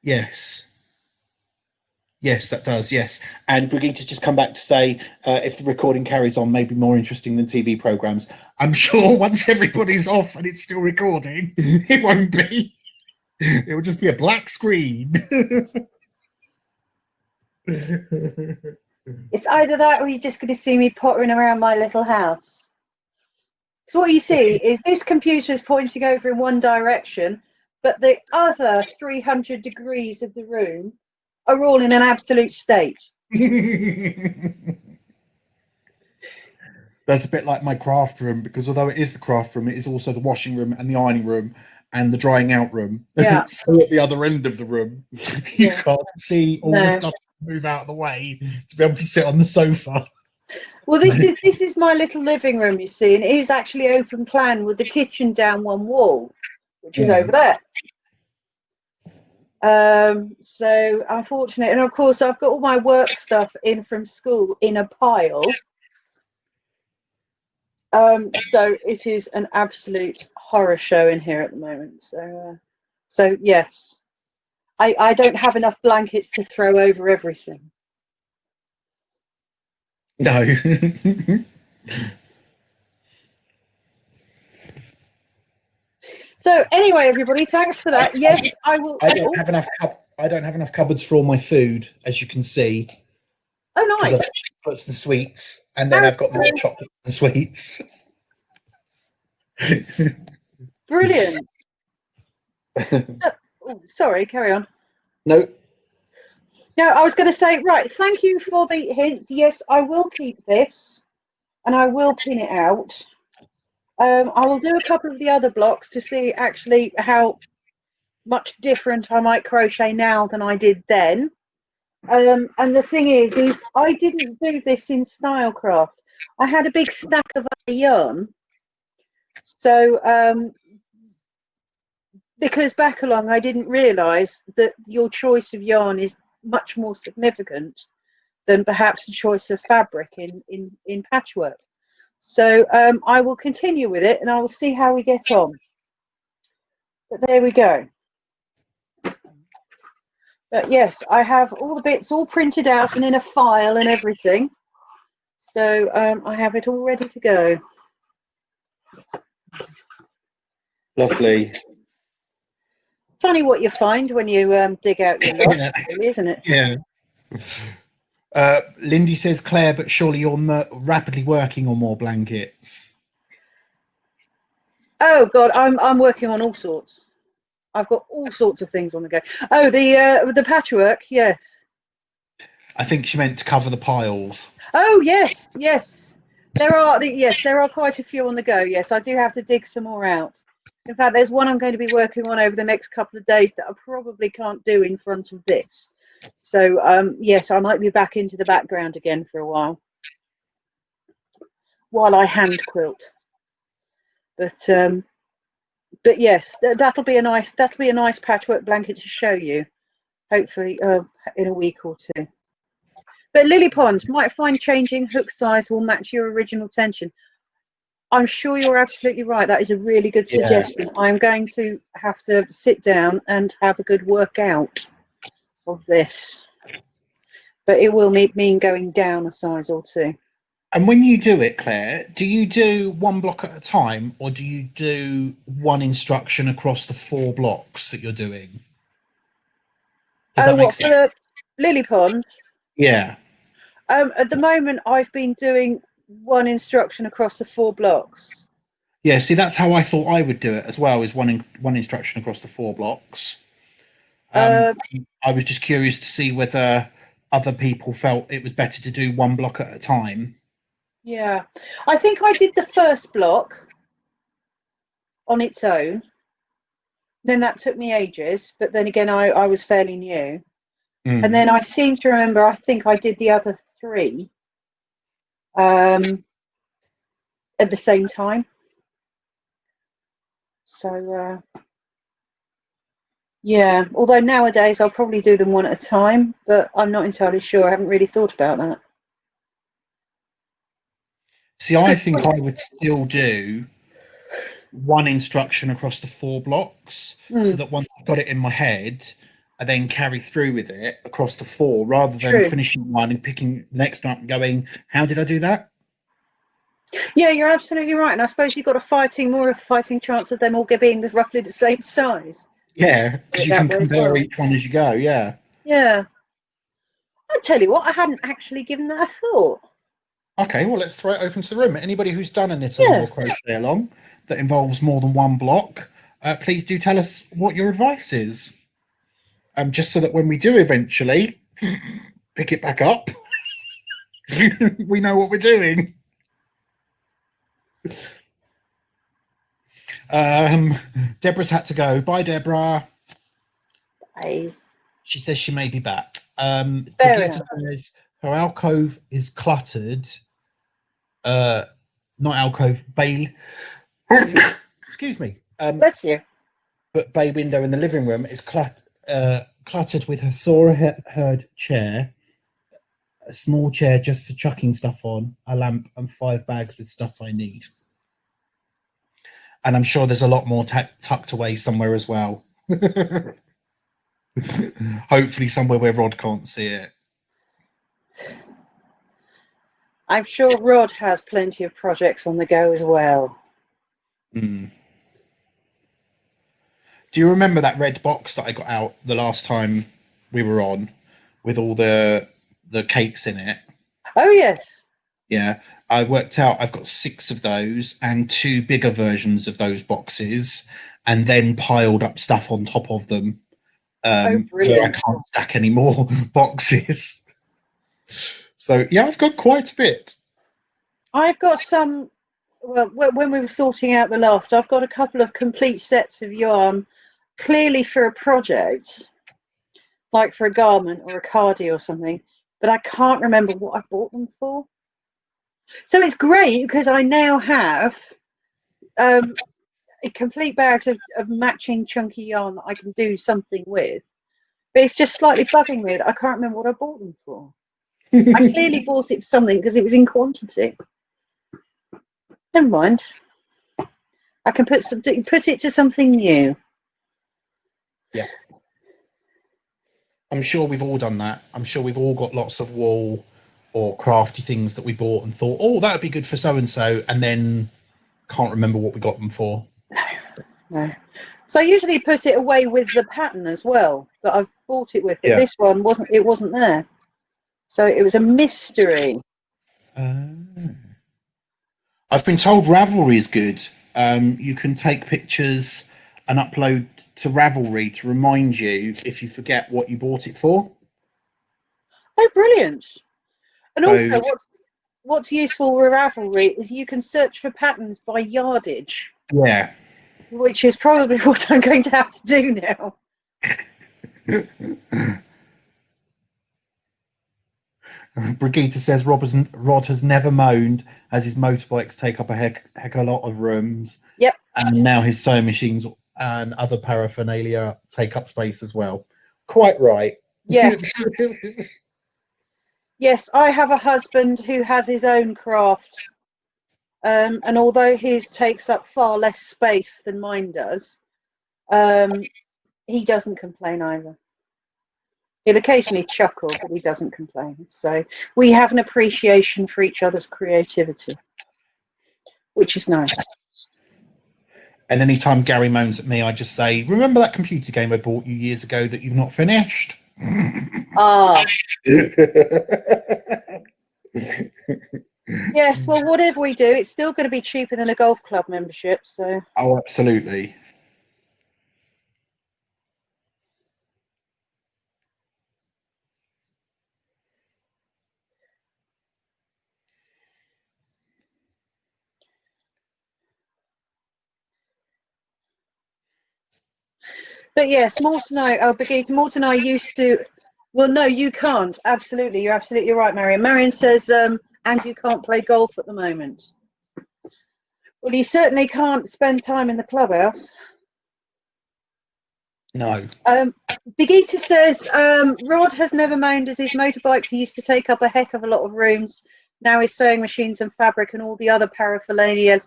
Yes. Yes, that does. Yes, and Brigitte's just come back to say if the recording carries on, maybe more interesting than TV programs. I'm sure once everybody's off and it's still recording, it won't be. It will just be a black screen. It's either that or you're just going to see me pottering around my little house. So what you see is this computer is pointing over in one direction, but the other 300 degrees of the room are all in an absolute state. That's a bit like my craft room, because although it is the craft room, it is also the washing room and the ironing room and the drying out room. Yeah. So at the other end of the room, you Yeah. can't see all the stuff move out of the way to be able to sit on the sofa. Well, this is my little living room, you see, and it is actually open plan with the kitchen down one wall, which is over there. So unfortunate, and of course I've got all my work stuff in from school in a pile. So it is an absolute horror show in here at the moment. So yes, I don't have enough blankets to throw over everything. No. So anyway, everybody, thanks for that. Yes, I will. I don't have enough cupboards for all my food, as you can see. Oh, nice. I've got chocolates and sweets, and then I've got more chocolates and sweets. Brilliant. Sorry, carry on. No. No, I was going to say, right, thank you for the hint. Yes, I will keep this, and I will pin it out. I will do a couple of the other blocks to see actually how much different I might crochet now than I did then. And the thing is I didn't do this in Stylecraft. I had a big stack of yarn. So because back along, I didn't realise that your choice of yarn is much more significant than perhaps the choice of fabric in patchwork. So I will continue with it and I will see how we get on. But there we go. But yes, I have all the bits all printed out and in a file and everything. So I have it all ready to go. Lovely. Funny what you find when you dig out your lot, really, isn't it? Yeah. Lindy says, Claire, but surely you're rapidly working on more blankets. Oh God, I'm working on all sorts. I've got all sorts of things on the go. Oh, the patchwork, yes. I think she meant to cover the piles. Oh yes, yes. There are quite a few on the go. Yes, I do have to dig some more out. In fact, there's one I'm going to be working on over the next couple of days that I probably can't do in front of this. So yes, I might be back into the background again for a while I hand quilt. But yes, that'll be a nice patchwork blanket to show you, hopefully in a week or two. But Lily Pond might find changing hook size will match your original tension. I'm sure you're absolutely right. That is a really good suggestion. I'm going to have to sit down and have a good workout of this. But it will mean going down a size or two. And when you do it, Claire, do you do one block at a time, or do you do one instruction across the 4 blocks that you're doing? Does that make sense? For the Lily Pond? Yeah. At the moment, I've been doing one instruction across the 4 blocks. Yeah, see, that's how I thought I would do it as well, is one instruction across the 4 blocks. I was just curious to see whether other people felt it was better to do one block at a time. Yeah, I think I did the first block on its own. Then that took me ages, but then again, I was fairly new. And then I seem to remember, I think I did the other 3 at the same time. So, yeah, although nowadays I'll probably do them one at a time, but I'm not entirely sure. I haven't really thought about that. See, I think I would still do one instruction across the 4 blocks, so that once I've got it in my head, I then carry through with it across the 4, rather than finishing one and picking the next one up and going, how did I do that? Yeah, you're absolutely right. And I suppose you've got more of a fighting chance of them all being roughly the same size. Yeah, because you can compare each one as you go, yeah. Yeah. I'll tell you what, I hadn't actually given that a thought. Okay, well, let's throw it open to the room. Anybody who's done a knit along or crochet along that involves more than one block, please do tell us what your advice is. Just so that when we do eventually pick it back up, we know what we're doing. Deborah's had to go. Bye, Deborah. Bye. She says she may be back. Fair Brigitte enough. says her alcove is cluttered. Not alcove, bay. Excuse me. Bless you. But bay window in the living room is cluttered with her Thora Herd chair, a small chair just for chucking stuff on, a lamp, and 5 bags with stuff I need. And I'm sure there's a lot more tucked away somewhere as well. Hopefully somewhere where Rod can't see it. I'm sure Rod has plenty of projects on the go as well. Mm. Do you remember that red box that I got out the last time we were on with all the cakes in it? Oh, yes. Yeah, I worked out I've got 6 of those and 2 bigger versions of those boxes, and then piled up stuff on top of them. Oh, So brilliant. I can't stack any more boxes. So yeah, I've got quite a bit. I've got some, well, when we were sorting out the loft, I've got a couple of complete sets of yarn, clearly for a project, like for a garment or a cardi or something, but I can't remember what I bought them for. So it's great because I now have complete bags of matching chunky yarn that I can do something with. But it's just slightly bugging me that I can't remember what I bought them for. I clearly bought it for something because it was in quantity. Never mind. I can put it to something new. Yeah. I'm sure we've all done that. I'm sure we've all got lots of wool or crafty things that we bought and thought, oh, that would be good for so-and-so, and then can't remember what we got them for. No. So I usually put it away with the pattern as well that I've bought it with, but Yeah. this one wasn't there. So it was a mystery. I've been told Ravelry is good. You can take pictures and upload to Ravelry to remind you if you forget what you bought it for. Oh, brilliant. And So, also what's useful with Ravelry is you can search for patterns by yardage. Yeah. Which is probably what I'm going to have to do now. Brigitte says Rod has never moaned as his motorbikes take up a heck a lot of rooms. Yep. And now his sewing machines and other paraphernalia take up space as well. Quite right. Yes. Yes, I have a husband who has his own craft. And although his takes up far less space than mine does, he doesn't complain either. He'll occasionally chuckle, but he doesn't complain. So we have an appreciation for each other's creativity, which is nice. And anytime Gary moans at me, I just say, remember that computer game I bought you years ago that you've not finished? Ah. Yes, well, whatever we do, it's still going to be cheaper than a golf club membership. So. Oh, absolutely. But yes, Morton and I used to. Well, no, you can't. Absolutely, you're absolutely right, Marion. Marion says, and you can't play golf at the moment. Well, you certainly can't spend time in the clubhouse. No. Big Eater says, Rod has never moaned as his motorbikes used to take up a heck of a lot of rooms. Now his sewing machines and fabric and all the other paraphernalia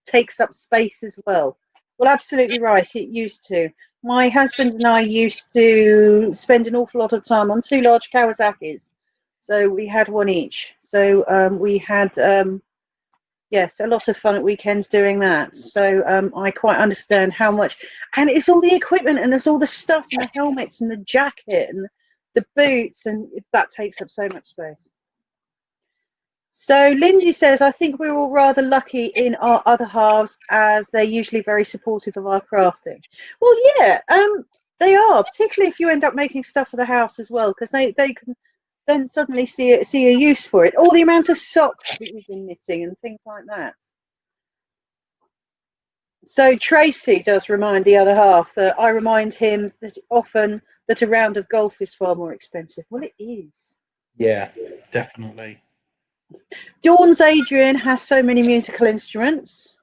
takes up space as well. Well, absolutely right. It used to. My husband and I used to spend an awful lot of time on 2 large Kawasaki's. So we had one each. So we had, yes, a lot of fun at weekends doing that. So I quite understand how much. And it's all the equipment and there's all the stuff and the helmets and the jacket and the boots. And that takes up so much space. So Lindsay says, I think we're all rather lucky in our other halves as they're usually very supportive of our crafting. Well, yeah, they are, particularly if you end up making stuff for the house as well, because they can then suddenly see a use for it. All the amount of socks that you've been knitting and things like that. So Tracy does remind the other half that I remind him that often that a round of golf is far more expensive. Well, it is. Yeah, definitely. Dawn's Adrian has so many musical instruments.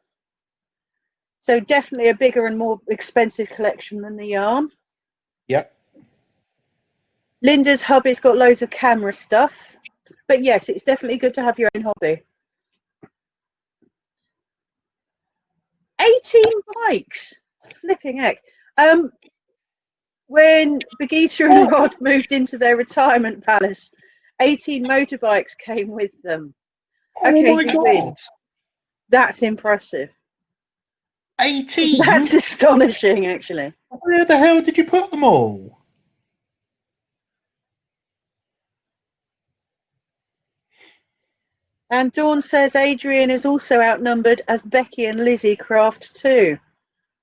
So definitely a bigger and more expensive collection than the yarn. Yep. Linda's hubby's got loads of camera stuff. But yes, it's definitely good to have your own hobby. 18 bikes. Flipping heck. When Birgitta and Rod moved into their retirement palace, 18 motorbikes came with them. Okay, Oh my you win. God. That's impressive. 18? That's astonishing, actually. Where the hell did you put them all? And Dawn says Adrian is also outnumbered as Becky and Lizzie craft too.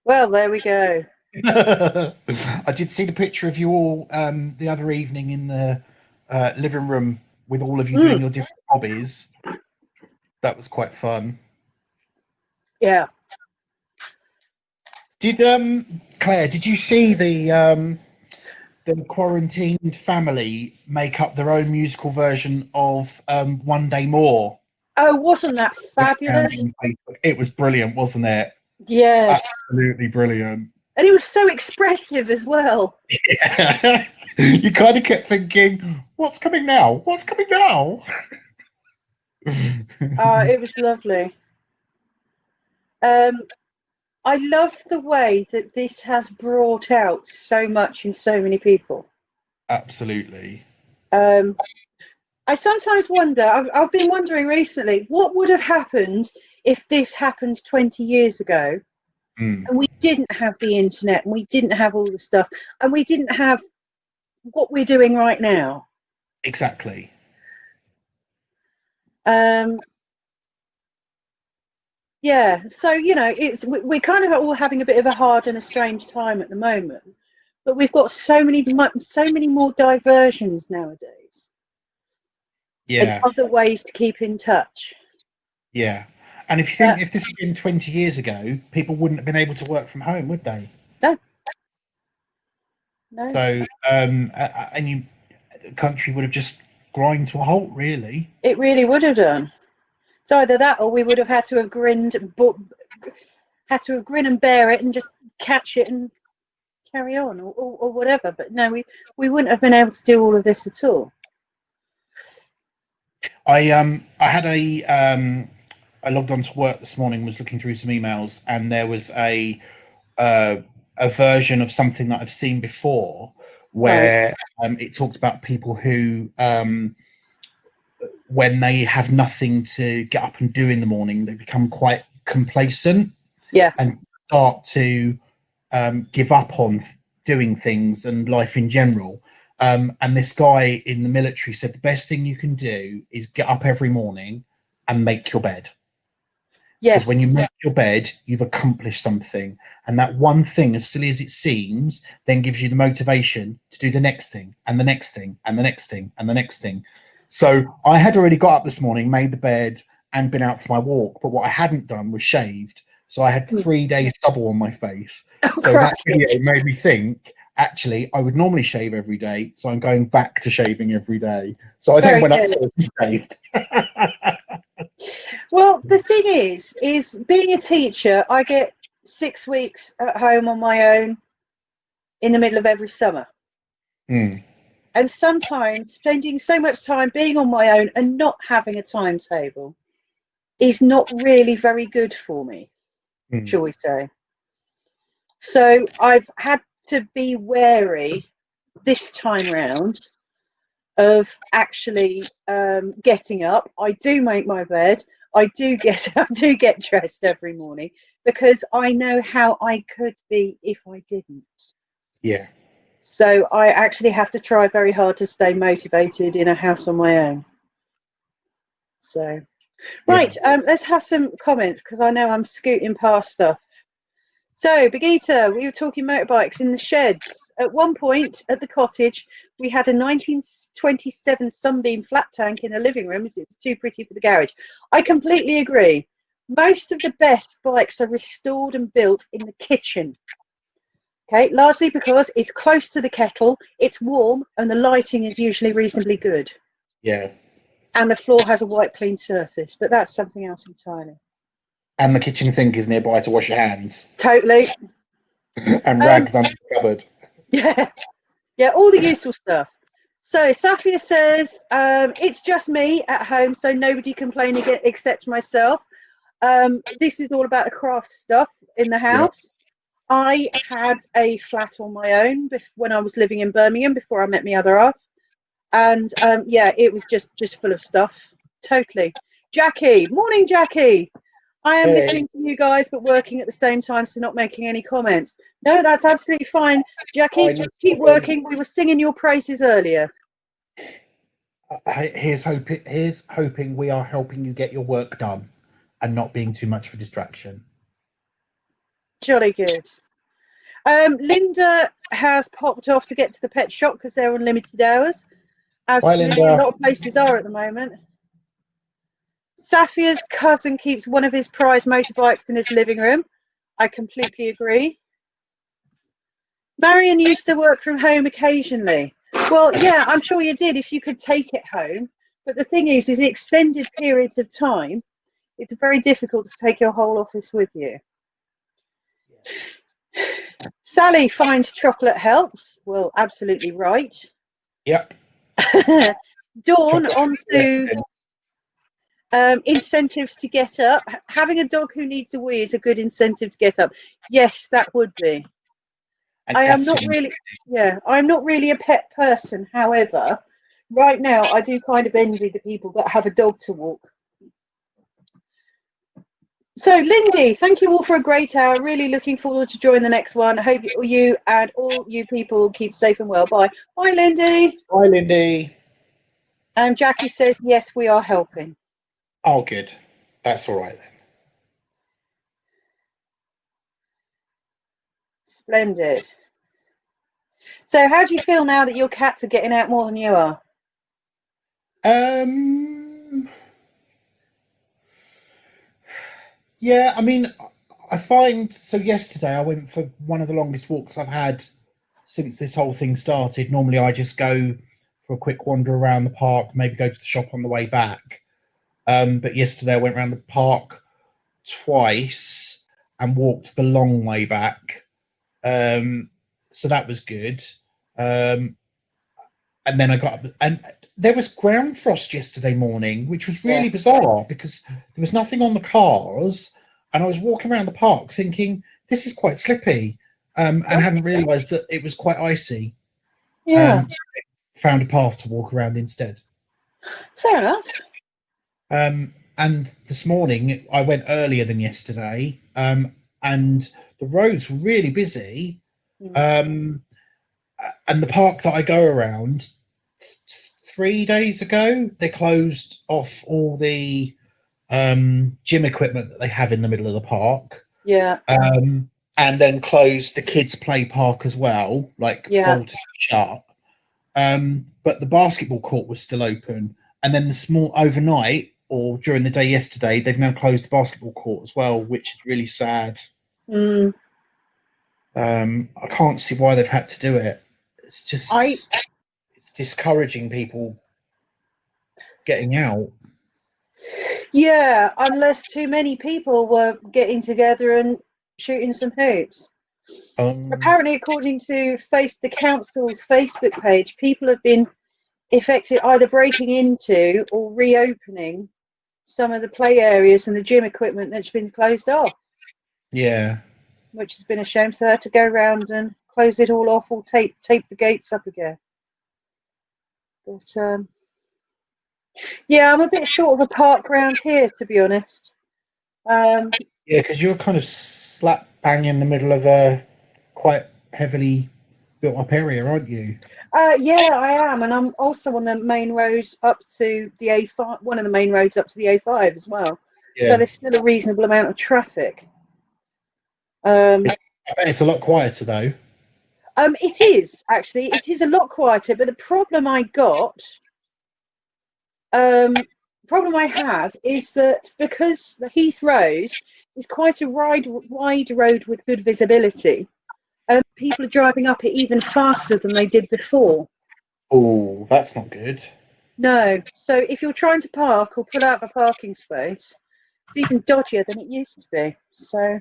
Well, there we go. I did see the picture of you all the other evening in the living room with all of you doing your different hobbies. That was quite fun. Yeah. Did Claire? Did you see the quarantined family make up their own musical version of One Day More? Oh, wasn't that fabulous? It was brilliant, wasn't it? Yeah. Absolutely brilliant. And it was so expressive as well. Yeah. You kind of kept thinking, what's coming now? What's coming now? It was lovely. I love the way that this has brought out so much in so many people. Absolutely. I sometimes wonder, I've been wondering recently, what would have happened if this happened 20 years ago and we didn't have the internet and we didn't have all the stuff and we didn't have what we're doing right now. Exactly. Yeah, so we're kind of all having a bit of a hard and a strange time at the moment, but we've got so many more diversions nowadays. Yeah. And other ways to keep in touch. Yeah. And if you think if this had been 20 years ago, people wouldn't have been able to work from home, would they? No. So, the country would have just grind to a halt, really. It really would have done. It's either that or we would have had to have grinned and bear it and just catch it and carry on or whatever. But no, we wouldn't have been able to do all of this at all. I had I logged on to work this morning, was looking through some emails, and there was a version of something that I've seen before where it talked about people who when they have nothing to get up and do in the morning, they become quite complacent, and start to give up on doing things and life in general. And this guy in the military said the best thing you can do is get up every morning and make your bed. Because when you make your bed, you've accomplished something. And that one thing, as silly as it seems, then gives you the motivation to do the next thing and the next thing and the next thing and the next thing. So I had already got up this morning, made the bed and been out for my walk. But what I hadn't done was shaved. So I had 3 days stubble on my face. So that video made me think, actually, I would normally shave every day. So I'm going back to shaving every day. So I then went upstairs and shaved. Well, the thing is being a teacher, I get 6 weeks at home on my own in the middle of every summer. And sometimes spending so much time being on my own and not having a timetable is not really very good for me, shall we say. So I've had to be wary this time round of actually getting up. I do make my bed. I do get dressed every morning because I know how I could be if I didn't. Yeah. So I actually have to try very hard to stay motivated in a house on my own. So, right, let's have some comments because I know I'm scooting past stuff. So, Birgitta, we were talking motorbikes in the sheds. At one point at the cottage, we had a 1927 Sunbeam flat tank in the living room as it was too pretty for the garage. I completely agree. most of the best bikes are restored and built in the kitchen. Okay, largely because it's close to the kettle, it's warm, and the lighting is usually reasonably good. Yeah. And the floor has a white clean surface, but that's something else entirely. And the kitchen sink is nearby to wash your hands. Totally. And rags under the cupboard. Yeah, all the useful stuff. So Safia says, it's just me at home, so nobody complaining except myself. This is all about the craft stuff in the house. I had a flat on my own when I was living in Birmingham before I met my other half. And yeah, it was just full of stuff. Totally. Jackie. Morning, Jackie. I am listening to you guys, but working at the same time, so not making any comments. No, that's absolutely fine. Jackie, keep working. We were singing your praises earlier. Here's hoping we are helping you get your work done and not being too much of a distraction. Jolly good. Linda has popped off to get to the pet shop because they're on limited hours. Absolutely, a lot of places are at the moment. Safia's cousin keeps one of his prize motorbikes in his living room. I completely agree. Marion used to work from home occasionally. Well, yeah, I'm sure you did if you could take it home. But the thing is extended periods of time, it's very difficult to take your whole office with you. Sally finds chocolate helps. Well, absolutely right. Yep. Dawn onto incentives to get up. Having a dog who needs a wee is a good incentive to get up. Yes, that would be. I'm not really a pet person. However, right now I do kind of envy the people that have a dog to walk. So, Lindy, thank you all for a great hour. Really looking forward to join the next one. I hope you and all you people keep safe and well. Bye. Bye, Lindy. Bye, Lindy. And Jackie says, yes, we are helping. Oh, good. That's all right then. Splendid. So, how do you feel now that your cats are getting out more than you are? Yeah, I mean, I find so. Yesterday, I went for one of the longest walks I've had since this whole thing started. Normally, I just go for a quick wander around the park, maybe go to the shop on the way back. But yesterday, I went around the park twice and walked the long way back. So that was good. And then I got up, and there was ground frost yesterday morning, which was really bizarre because there was nothing on the cars, and I was walking around the park thinking this is quite slippy, and hadn't realised that it was quite icy. Yeah. Found a path to walk around instead. Fair enough. And this morning I went earlier than yesterday, and the roads were really busy. And the park that I go around, 3 days ago, they closed off all the gym equipment that they have in the middle of the park. Yeah. And then closed the kids' play park as well, bolted shut. But the basketball court was still open. And then the small overnight or during the day yesterday, they've now closed the basketball court as well, which is really sad. I can't see why they've had to do it. It's just it's discouraging people getting out. Yeah, unless too many people were getting together and shooting some hoops. Apparently, according to the council's Facebook page, people have been affected either breaking into or reopening some of the play areas and the gym equipment that's been closed off. Yeah. Which has been a shame, so they had to go around and close it all off or tape the gates up again. But yeah, I'm a bit short of a park round here, to be honest. Yeah, because you're kind of slap bang in the middle of a quite heavily built up area, aren't you? Yeah, I am, and I'm also on the main road up to the A5. One of the main roads up to the A5 as well. Yeah. So there's still a reasonable amount of traffic. I bet it's a lot quieter though. It is actually. It is a lot quieter, but the problem I got, problem I have is that because the Heath Road is quite a wide road with good visibility, people are driving up it even faster than they did before. Oh, that's not good. No. So if you're trying to park or pull out of a parking space, it's even dodgier than it used to be. So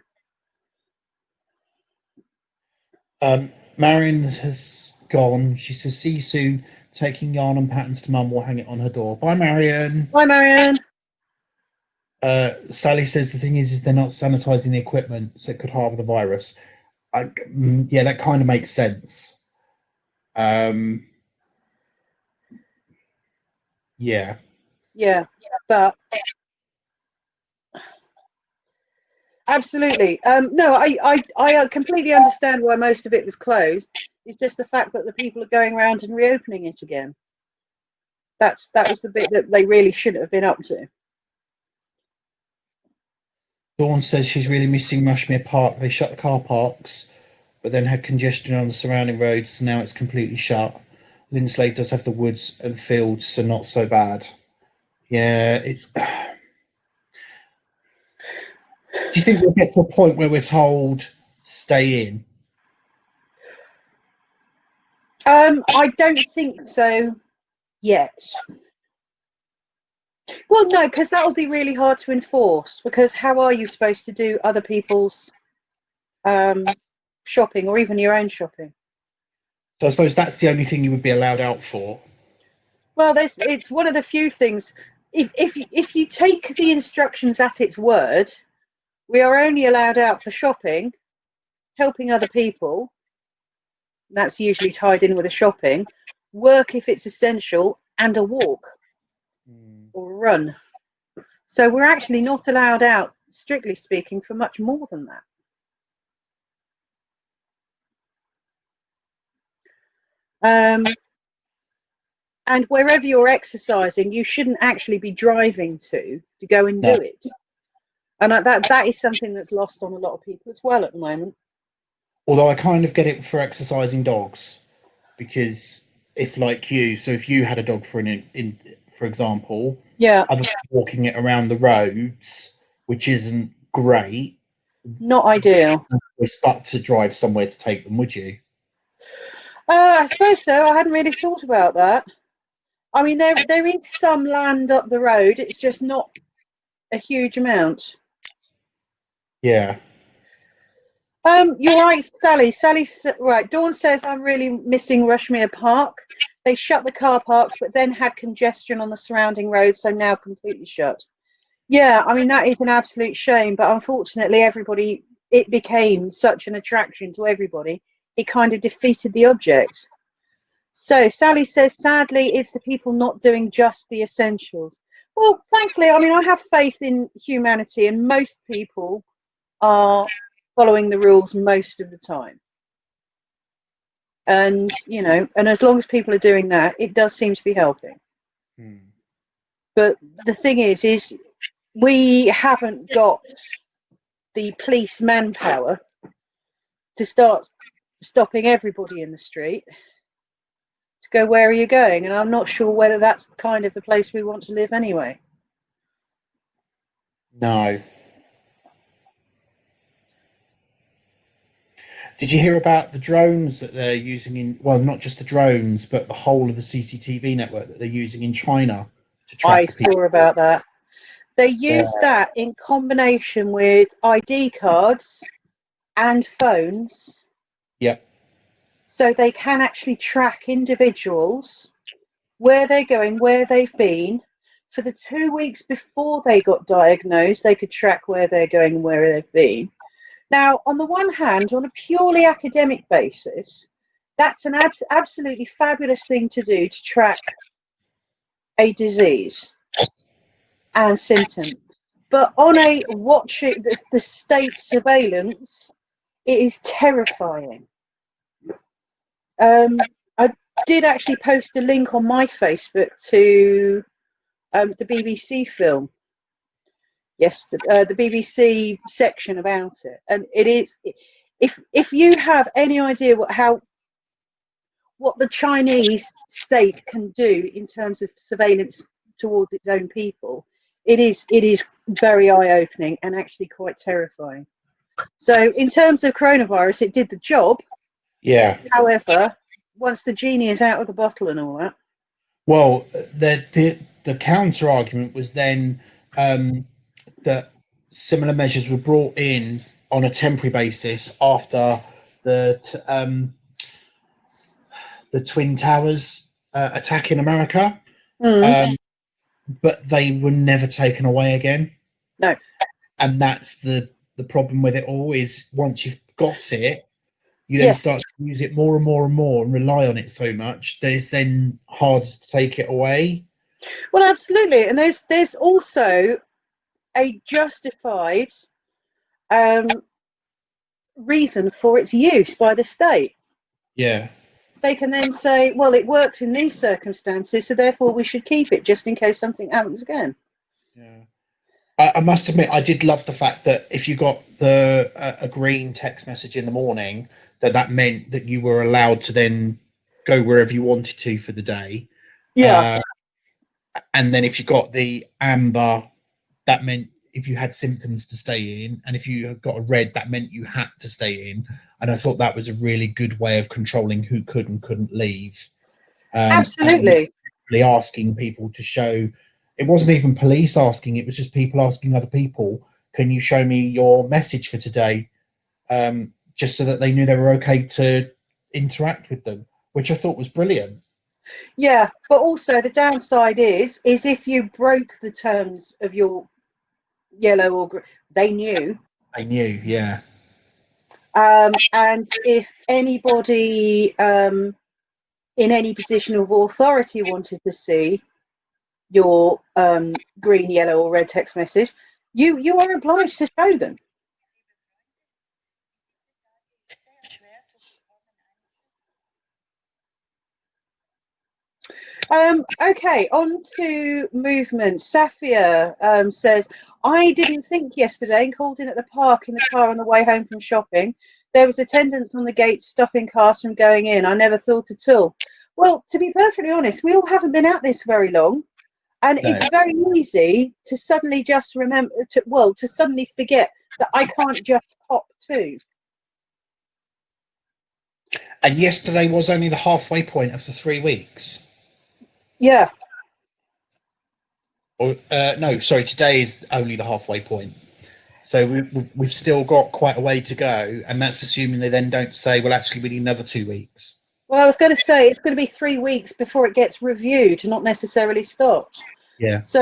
Marion has gone. She says, "See you soon. Taking yarn and patterns to Mum. We'll hang it on her door." Bye, Marion. bye, Marianne. Sally says the thing is they're not sanitizing the equipment, so it could harbour the virus. Yeah, that kind of makes sense. Yeah. Yeah, but absolutely. No, I completely understand why most of it was closed. It's just the fact that the people are going around and reopening it again. That was the bit that they really shouldn't have been up to. Dawn says she's really missing Rushmere Park. They shut the car parks, but then had congestion on the surrounding roads, so now it's completely shut. Lindsley does have the woods and fields, so not so bad. Yeah, it's... Do you think we'll get to a point where we're told, stay in? I don't think so yet. Well, no, because that will be really hard to enforce, because how are you supposed to do other people's shopping or even your own shopping? So I suppose that's the only thing you would be allowed out for. Well, it's one of the few things. If you take the instructions at its word, we are only allowed out for shopping, helping other people. That's usually tied in with a shopping, work if it's essential, and a walk or a run. So we're actually not allowed out, strictly speaking, for much more than that. And wherever you're exercising, you shouldn't actually be driving to go and do it. And that is something that's lost on a lot of people as well at the moment. Although I kind of get it for exercising dogs, because if, like you, so if you had a dog for for example, yeah, other than walking it around the roads, which isn't great, not ideal. But to drive somewhere to take them, would you? I suppose so. I hadn't really thought about that. I mean, there is some land up the road. It's just not a huge amount. Yeah. You're right, Sally. Sally's right. Dawn says I'm really missing Rushmere Park. They shut the car parks, but then had congestion on the surrounding roads, so now completely shut. Yeah, I mean that is an absolute shame, but unfortunately, it became such an attraction to everybody. It kind of defeated the object. So Sally says, sadly, it's the people not doing just the essentials. Well, thankfully, I mean, I have faith in humanity, and most people are following the rules most of the time. And, you know, and as long as people are doing that, it does seem to be helping. But the thing is we haven't got the police manpower to start stopping everybody in the street to go, where are you going? And I'm not sure whether that's kind of the place we want to live anyway. No. Did you hear about the drones that they're using in, well, not just the drones, but the whole of the CCTV network that they're using in China to track I saw about that. They use that in combination with ID cards and phones. Yep. So they can actually track individuals, where they're going, where they've been. For the 2 weeks before they got diagnosed, they could track where they're going and where they've been. Now, on the one hand, on a purely academic basis, that's an absolutely fabulous thing to do to track a disease and symptoms. But on a watching the state surveillance, it is terrifying. I did actually post a link on my Facebook to the BBC film yesterday, the BBC section about it, and it is. If you have any idea what the Chinese state can do in terms of surveillance towards its own people, it is very eye-opening and actually quite terrifying. So in terms of coronavirus, it did the job. Yeah. However, once the genie is out of the bottle and all that. Well, the counter argument was then that similar measures were brought in on a temporary basis after the Twin Towers attack in America, but they were never taken away again. No. And that's the problem with it all, is once you've got it, you then start to use it more and more and more and rely on it so much that it's then hard to take it away. Well, absolutely. And there's also a justified reason for its use by the state. Yeah. They can then say, well, it works in these circumstances, so therefore we should keep it just in case something happens again. Yeah. I must admit, I did love the fact that if you got a green text message in the morning, that meant that you were allowed to then go wherever you wanted to for the day. Yeah. And then if you got the amber, that meant if you had symptoms to stay in, and if you got a red, that meant you had to stay in. And I thought that was a really good way of controlling who could and couldn't leave. Absolutely. Asking people to show. It wasn't even police asking, it was just people asking other people, can you show me your message for today? Just so that they knew they were okay to interact with them, which I thought was brilliant. Yeah, but also the downside is if you broke the terms of your yellow or green, they knew. They knew, yeah. And if anybody in any position of authority wanted to see your green, yellow, or red text message, you are obliged to show them. Okay, on to movement. Safia says, I didn't think yesterday and called in at the park in the car on the way home from shopping. There was attendance on the gates stopping cars from going in. I never thought at all. Well, to be perfectly honest, we all haven't been at this very long. And No. it's very easy to suddenly just remember, to suddenly forget that I can't just pop to. And yesterday was only the halfway point of the 3 weeks. Yeah. Or no, sorry, today is only the halfway point. So we've still got quite a way to go, and that's assuming they then don't say, well, actually, we need another 2 weeks. Well, I was going to say it's going to be 3 weeks before it gets reviewed, not necessarily stopped. Yeah. So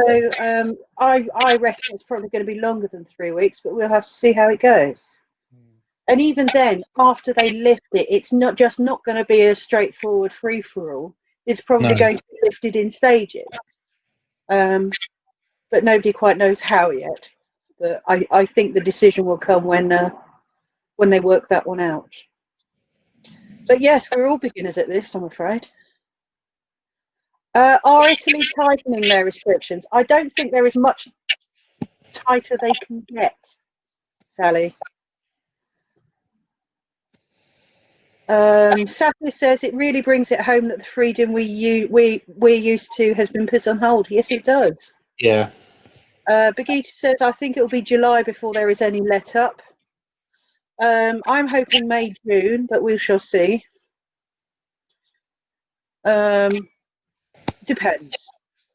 I reckon it's probably going to be longer than 3 weeks, but we'll have to see how it goes. And even then, after they lift it, it's not going to be a straightforward free for all. It's probably going to be lifted in stages. But nobody quite knows how yet. But I think the decision will come when they work that one out. But yes, we're all beginners at this, I'm afraid. Are Italy tightening their restrictions? I don't think there is much tighter they can get, Sally. Safia says it really brings it home that the freedom we're used to has been put on hold. Yes, it does. Yeah. Bagheeta says, I think it will be July before there is any let up. I'm hoping May, June, but we shall see. Depends.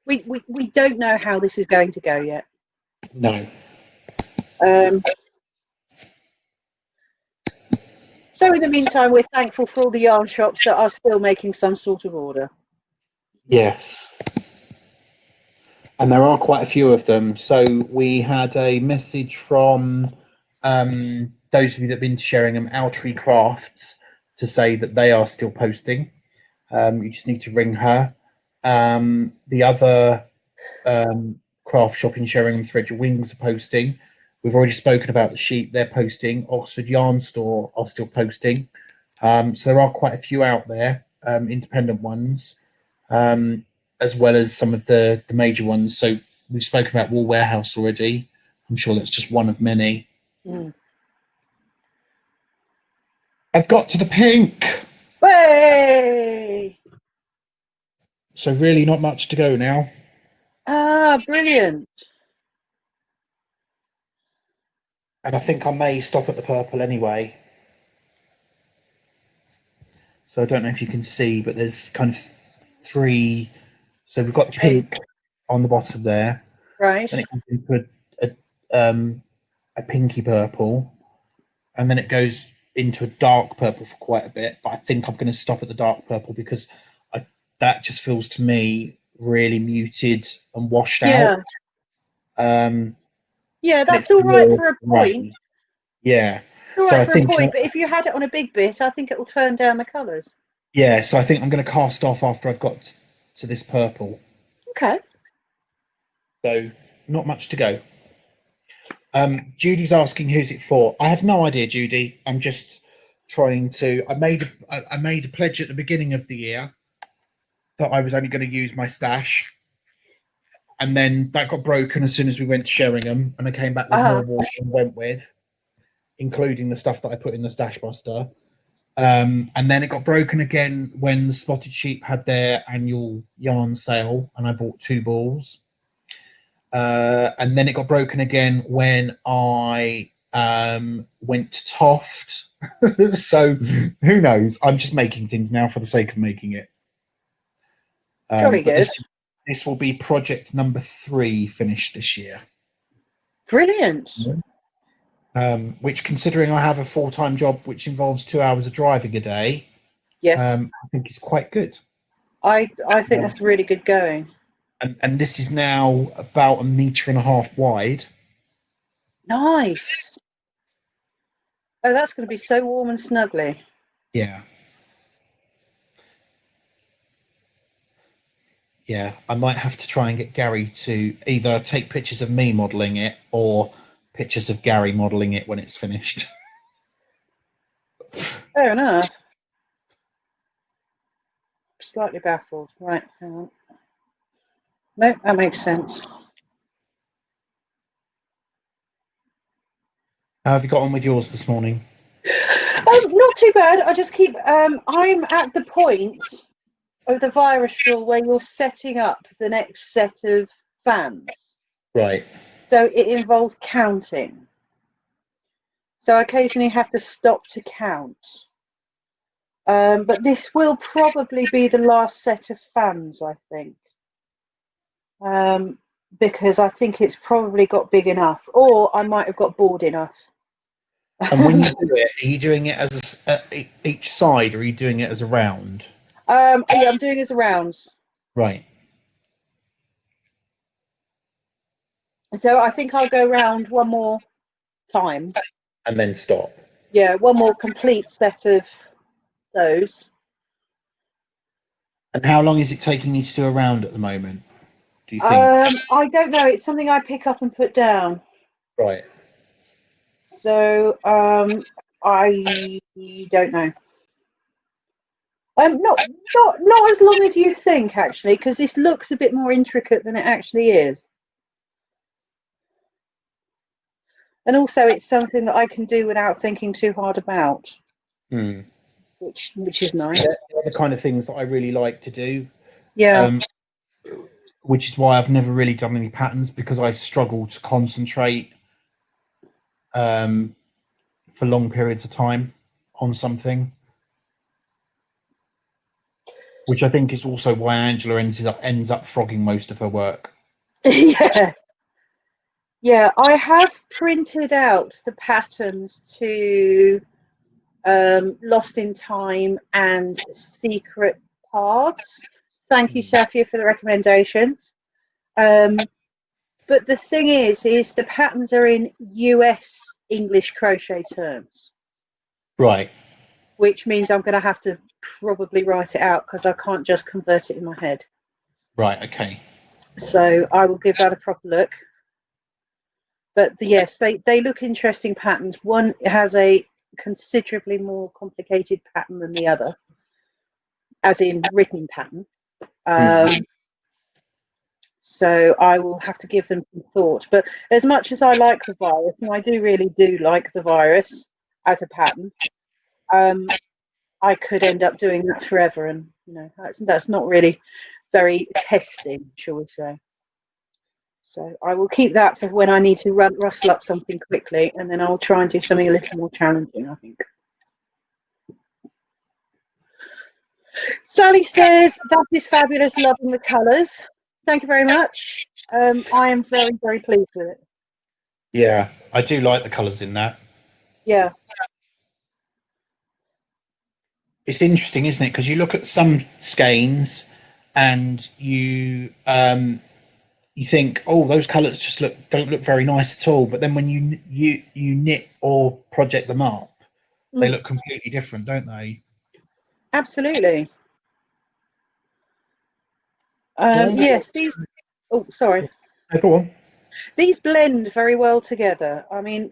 We don't know how this is going to go yet. No. So in the meantime, we're thankful for all the yarn shops that are still making some sort of order. Yes. And there are quite a few of them. So we had a message from those of you that have been sharing them, Outree Crafts, to say that they are still posting. You just need to ring her. The other craft shop in Sheringham, Thread Your Wings, are posting. We've already spoken about the sheep, they're posting. Oxford Yarn Store are still posting. So there are quite a few out there, independent ones, as well as some of the major ones. So we've spoken about Wool Warehouse already. I'm sure that's just one of many. I've got to the pink. Way! So really not much to go now. Ah, brilliant. And I think I may stop at the purple anyway. So I don't know if you can see, but there's kind of 3. So we've got the pink on the bottom there. Right. Then it comes into a pinky purple, and then it goes into a dark purple for quite a bit. But I think I'm going to stop at the dark purple because that just feels to me really muted and washed out. Yeah, that's all right for a point. Yeah. All So right I for a think point, but if you had it on a big bit, I think it will turn down the colours. Yeah, so I think I'm going to cast off after I've got to this purple. Okay. So not much to go. Judy's asking who's it for. I have no idea, Judy. I'm just trying to. I made a pledge at the beginning of the year that I was only going to use my stash, and then that got broken as soon as we went to Sheringham, and I came back with more water and went with, including the stuff that I put in the stash buster. And then it got broken again when the Spotted Sheep had their annual yarn sale, and I bought 2 balls. And then it got broken again when I went to Toft. So who knows? I'm just making things now for the sake of making it. Jolly good. This will be project number 3 finished this year. Brilliant. Which, considering I have a full-time job which involves 2 hours of driving a day, yes, I think it's quite good. I think that's really good going. And this is now about 1.5 meters wide. Nice. Oh, that's going to be so warm and snuggly. Yeah. Yeah, I might have to try and get Gary to either take pictures of me modelling it or pictures of Gary modelling it when it's finished. Fair enough. Slightly baffled. Right, hang on. No, that makes sense. How have you got on with yours this morning? Not too bad. I just keep. I'm at the point of the virus drill where you're setting up the next set of fans. Right. So it involves counting. So I occasionally have to stop to count. But this will probably be the last set of fans, I think. Because I think it's probably got big enough, or I might have got bored enough. And when you do it, are you doing it as each side, or are you doing it as a round? Yeah, I'm doing it as a rounds. Right. So I think I'll go round one more time. And then stop. Yeah, one more complete set of those. And how long is it taking you to do a round at the moment, do you think? I don't know. It's something I pick up and put down. Right. So I don't know. Not as long as you think, actually, because this looks a bit more intricate than it actually is. And also, it's something that I can do without thinking too hard about, which is nice. They're the kind of things that I really like to do. Yeah. Which is why I've never really done any patterns, because I struggle to concentrate for long periods of time on something. Which I think is also why Angela ends up frogging most of her work. Yeah. Yeah, I have printed out the patterns to Lost in Time and Secret Paths. Thank you, Safia, for the recommendations. But the thing is the patterns are in US English crochet terms. Right. Which means I'm going to have to probably write it out because I can't just convert it in my head. Right, okay. So I will give that a proper look. But yes, they look interesting patterns. One has a considerably more complicated pattern than the other, as in written pattern. So I will have to give them some thought. But as much as I like the virus, and I really do like the virus as a pattern, I could end up doing that forever, and that's not really very testing, shall we say. So I will keep that for when I need to rustle up something quickly, and then I'll try and do something a little more challenging, I think. Sally says, that is fabulous, loving the colours. Thank you very much. I am very, very pleased with it. Yeah, I do like the colours in that. Yeah. It's interesting, isn't it? Because you look at some skeins and you think, oh, those colours just don't look very nice at all. But then when you knit or project them up, they look completely different, don't they? Absolutely. Yes, these. Oh, sorry. Oh, go on. These blend very well together. I mean,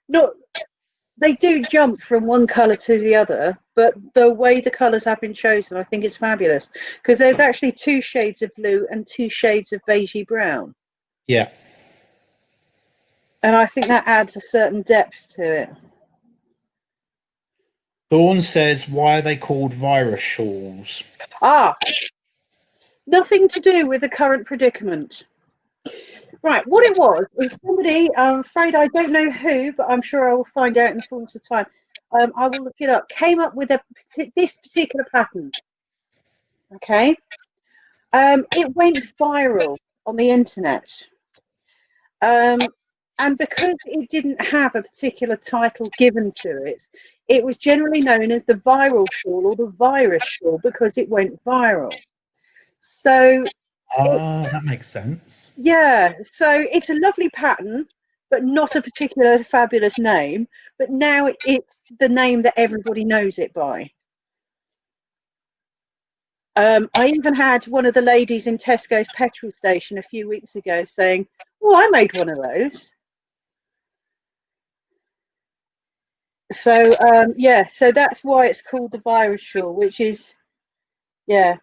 they do jump from one colour to the other, but the way the colours have been chosen, I think is fabulous, because there's actually 2 shades of blue and 2 shades of beigey brown. Yeah. And I think that adds a certain depth to it. Dawn says, why are they called virus shawls? Nothing to do with the current predicament. Right, what it was somebody, I'm afraid I don't know who, but I'm sure I will find out in the fullness of time. I will look it up. Came up with this particular pattern. Okay. It went viral on the internet. And because it didn't have a particular title given to it, it was generally known as the viral shawl or the virus shawl because it went viral. So that makes sense. yeah, so it's a lovely pattern, but not a particular fabulous name. But now it's the name that everybody knows it by. I even had one of the ladies in Tesco's petrol station a few weeks ago saying, "Oh, I made one of those." So yeah, so that's why it's called the virus shawl, which is, yeah,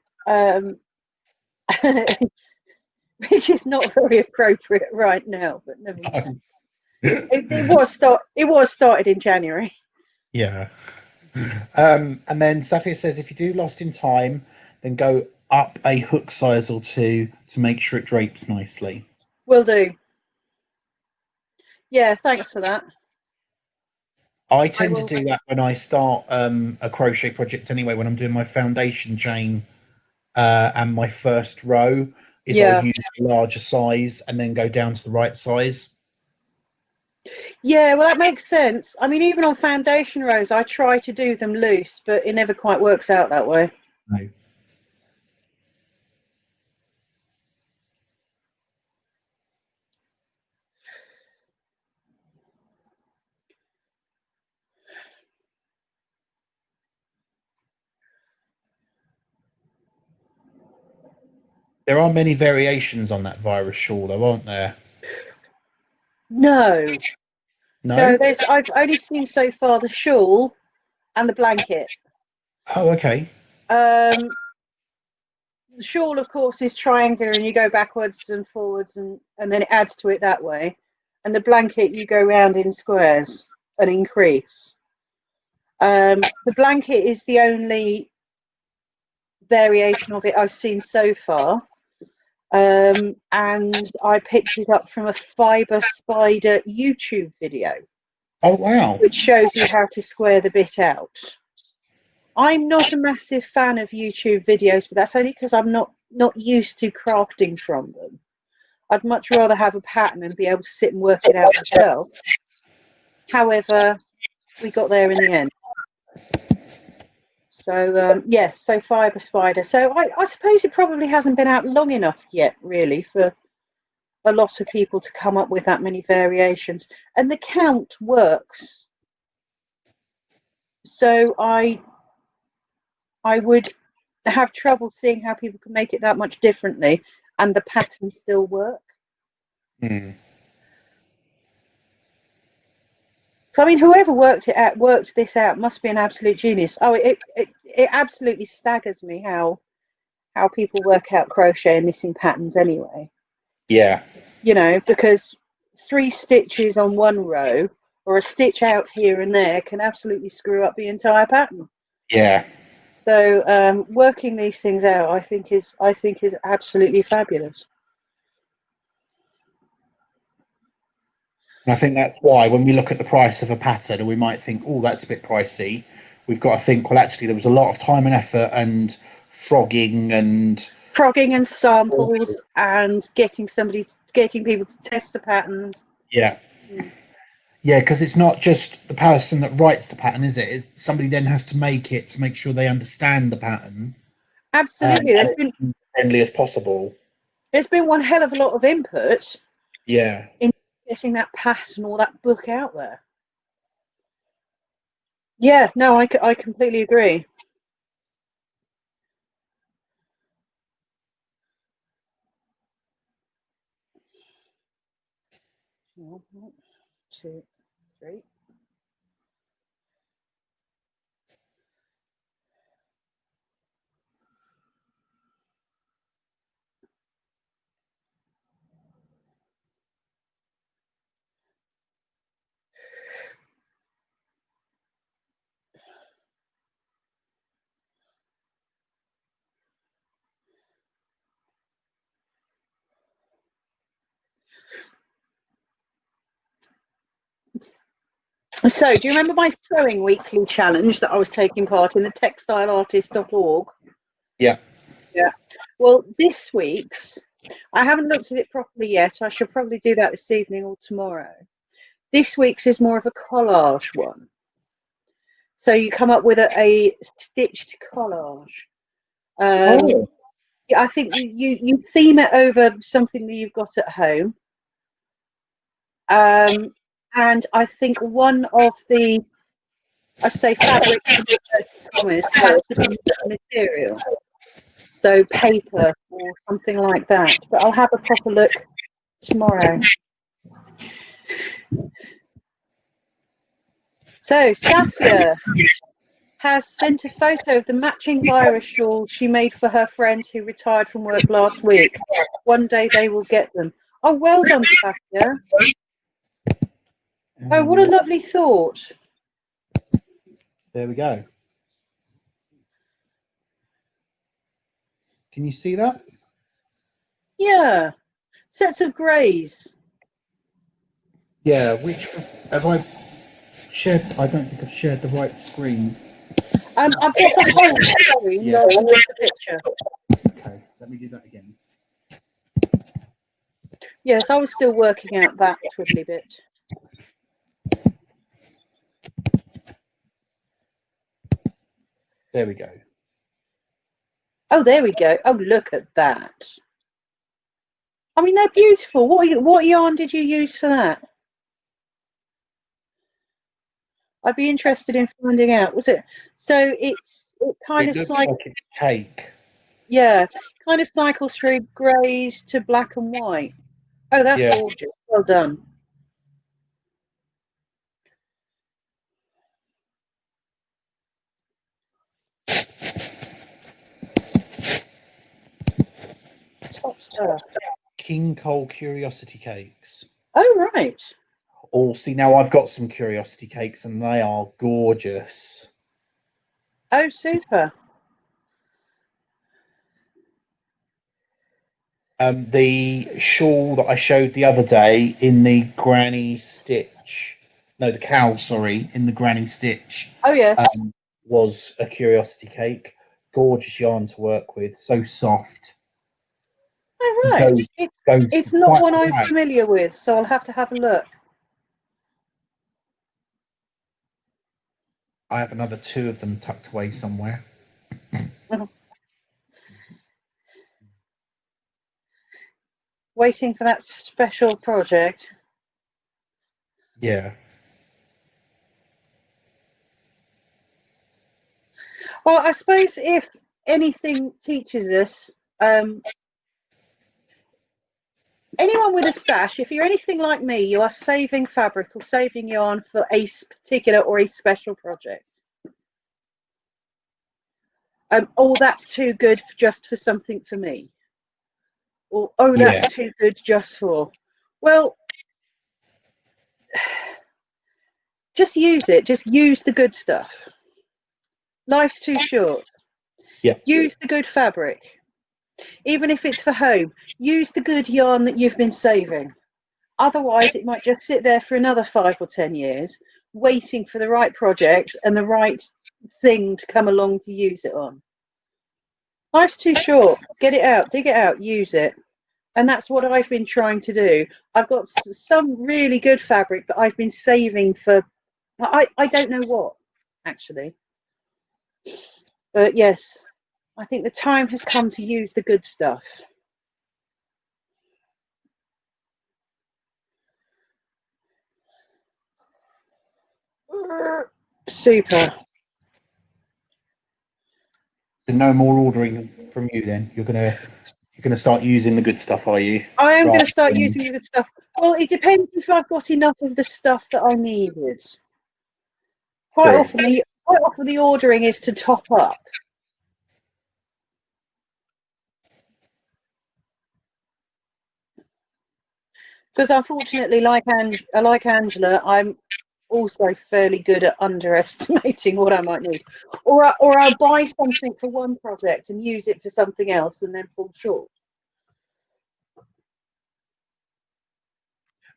which is not very appropriate right now. But never mind. It was started in January. Yeah. And then Safia says, if you do Lost in Time, then go up a hook size or 2 to make sure it drapes nicely. Will do. Yeah, thanks for that. I tend to do that when I start a crochet project anyway, when I'm doing my foundation chain and my first row is I'll use the larger size and then go down to the right size. Yeah, well, that makes sense. I mean, even on foundation rows, I try to do them loose, but it never quite works out that way. No. There are many variations on that virus shawl, though, aren't there? No. No? I've only seen so far the shawl and the blanket. Oh, okay. The shawl, of course, is triangular and you go backwards and forwards and then it adds to it that way. And the blanket, you go round in squares and increase. The blanket is the only variation of it I've seen so far. And I picked it up from a Fiber Spider YouTube video. Oh, wow. Which shows you how to square the bit out. I'm not a massive fan of YouTube videos, but that's only because I'm not used to crafting from them. I'd much rather have a pattern and be able to sit and work it out myself. However, we got there in the end. So yeah, so Fiber Spider. So I suppose it probably hasn't been out long enough yet, really, for a lot of people to come up with that many variations. And the count works. So I would have trouble seeing how people can make it that much differently and the pattern still work. So I mean, whoever worked this out must be an absolute genius. Oh, it absolutely staggers me how people work out crochet and knitting patterns anyway. Yeah. You know, because 3 stitches on one row or a stitch out here and there can absolutely screw up the entire pattern. Yeah. So working these things out, I think is absolutely fabulous. And I think that's why when we look at the price of a pattern, we might think, oh, that's a bit pricey. We've got to think, well, actually, there was a lot of time and effort and frogging and samples and getting people to test the patterns. yeah. Yeah, because it's not just the person that writes the pattern, is it? Somebody then has to make it to make sure they understand the pattern. Absolutely. As friendly as possible. There's been one hell of a lot of input. Yeah. In getting that pattern or that book out there. Yeah, no, I completely agree. One, two, three. So, do you remember my sewing weekly challenge that I was taking part in, the textileartist.org? Yeah. Yeah. Well, this week's, I haven't looked at it properly yet. I should probably do that this evening or tomorrow. This week's is more of a collage one. So you come up with a stitched collage. I think you theme it over something that you've got at home. And I think one of the, I say fabric, has to be material. So paper or something like that. But I'll have a proper look tomorrow. So Safia has sent a photo of the matching virus shawl she made for her friends who retired from work last week. One day they will get them. Oh, well done, Safia. Oh, what a lovely thought. There we go. Can you see that? Yeah. Sets of greys. Yeah, which have I shared? I don't think I've shared the right screen. I've got the whole screen, Yeah. not just the picture. Okay, let me do that again. Yes, I was still working out that twiddly bit. There we go. Oh, there we go. Oh, look at that. I mean, they're beautiful. What yarn did you use for that? I'd be interested in finding out. Was it so? It Looks like it's cake. Yeah, kind of cycles through greys to black and white. Oh, that's gorgeous. Well done. Top stuff. King Cole Curiosity Cakes. Oh, right. Oh, see, now I've got some Curiosity Cakes and they are gorgeous. Oh, super. The shawl that I showed the other day in the granny stitch, no, the cowl, sorry, in the granny stitch. Oh, yeah. Was a Curiosity Cake. Gorgeous yarn to work with, so soft. Oh, right. It's not one I'm familiar with, so I'll have to have a look. I have another 2 of them tucked away somewhere. Waiting for that special project. Yeah. Well, I suppose if anything teaches us, anyone with a stash, if you're anything like me, you are saving fabric or saving yarn for a particular or a special project. Oh, that's too good just for something for me. Or, oh, that's too good just for. Well, just use it. Just use the good stuff. Life's too short. Yeah. Use the good fabric. Even if it's for home, use the good yarn that you've been saving. Otherwise, it might just sit there for another 5 or 10 years, waiting for the right project and the right thing to come along to use it on. Life's too short. Get it out, dig it out, use it. And that's what I've been trying to do. I've got some really good fabric that I've been saving for, I don't know what, actually. But yes, I think the time has come to use the good stuff. Super. So no more ordering from you then. You're gonna start using the good stuff, are you? I am going Rather to start than- using the good stuff. Well, it depends if I've got enough of the stuff that I needed. Quite True. often the ordering is to top up. Because unfortunately, like Angela, I'm also fairly good at underestimating what I might need. Or I'll buy something for one project and use it for something else and then fall short.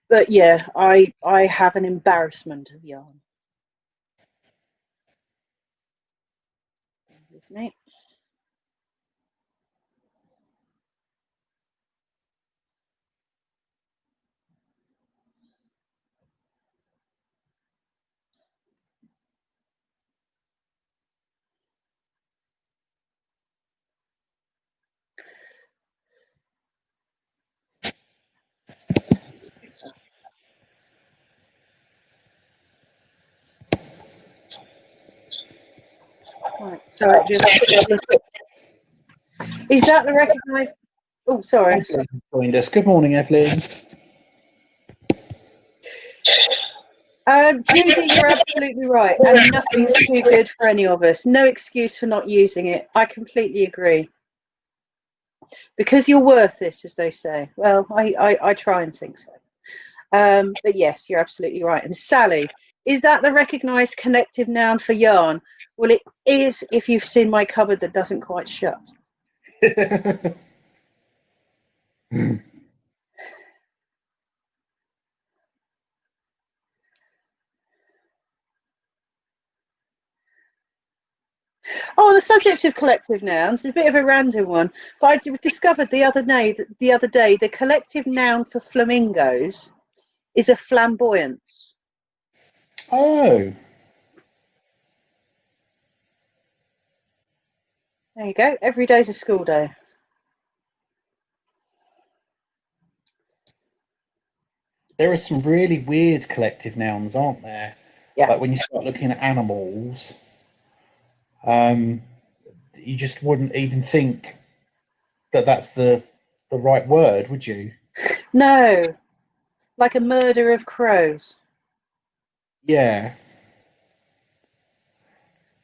But yeah, I have an embarrassment of yarn. With me. Right, so just is that the recognised? Oh, sorry. Joined us. Good morning, Evelyn. Judy, you're absolutely right, and nothing's too good for any of us. No excuse for not using it. I completely agree. Because you're worth it, as they say. Well, I try and think so. But yes, you're absolutely right. And Sally, is that the recognised collective noun for yarn? Well, it is if you've seen my cupboard that doesn't quite shut. Oh, the subject of collective nouns is a bit of a random one, but I discovered the other day the collective noun for flamingos is a flamboyance. Oh. There you go. Every day's a school day. There are some really weird collective nouns, aren't there? Yeah. Like when you start looking at animals, you just wouldn't even think that that's the right word, would you? No, like a murder of crows. Yeah.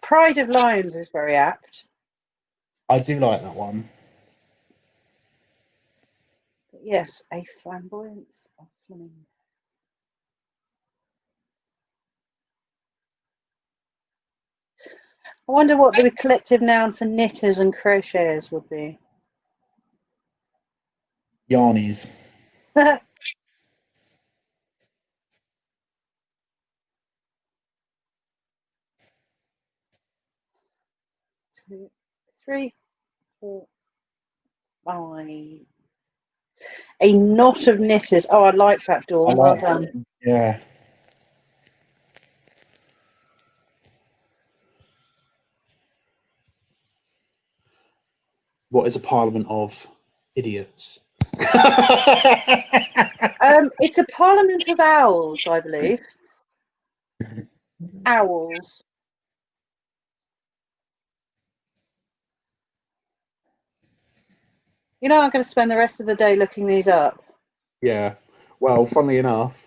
Pride of lions is very apt. I do like that one. But yes, a flamboyance of flamingos. I wonder what the collective noun for knitters and crocheters would be. Yarnies. 2, 3, 4, 5. A knot of knitters. Oh, I like that, Dawn. Well done. Yeah. What is a parliament of idiots? It's a parliament of owls, I believe. Owls. You know, I'm going to spend the rest of the day looking these up. Yeah. Well, funnily enough,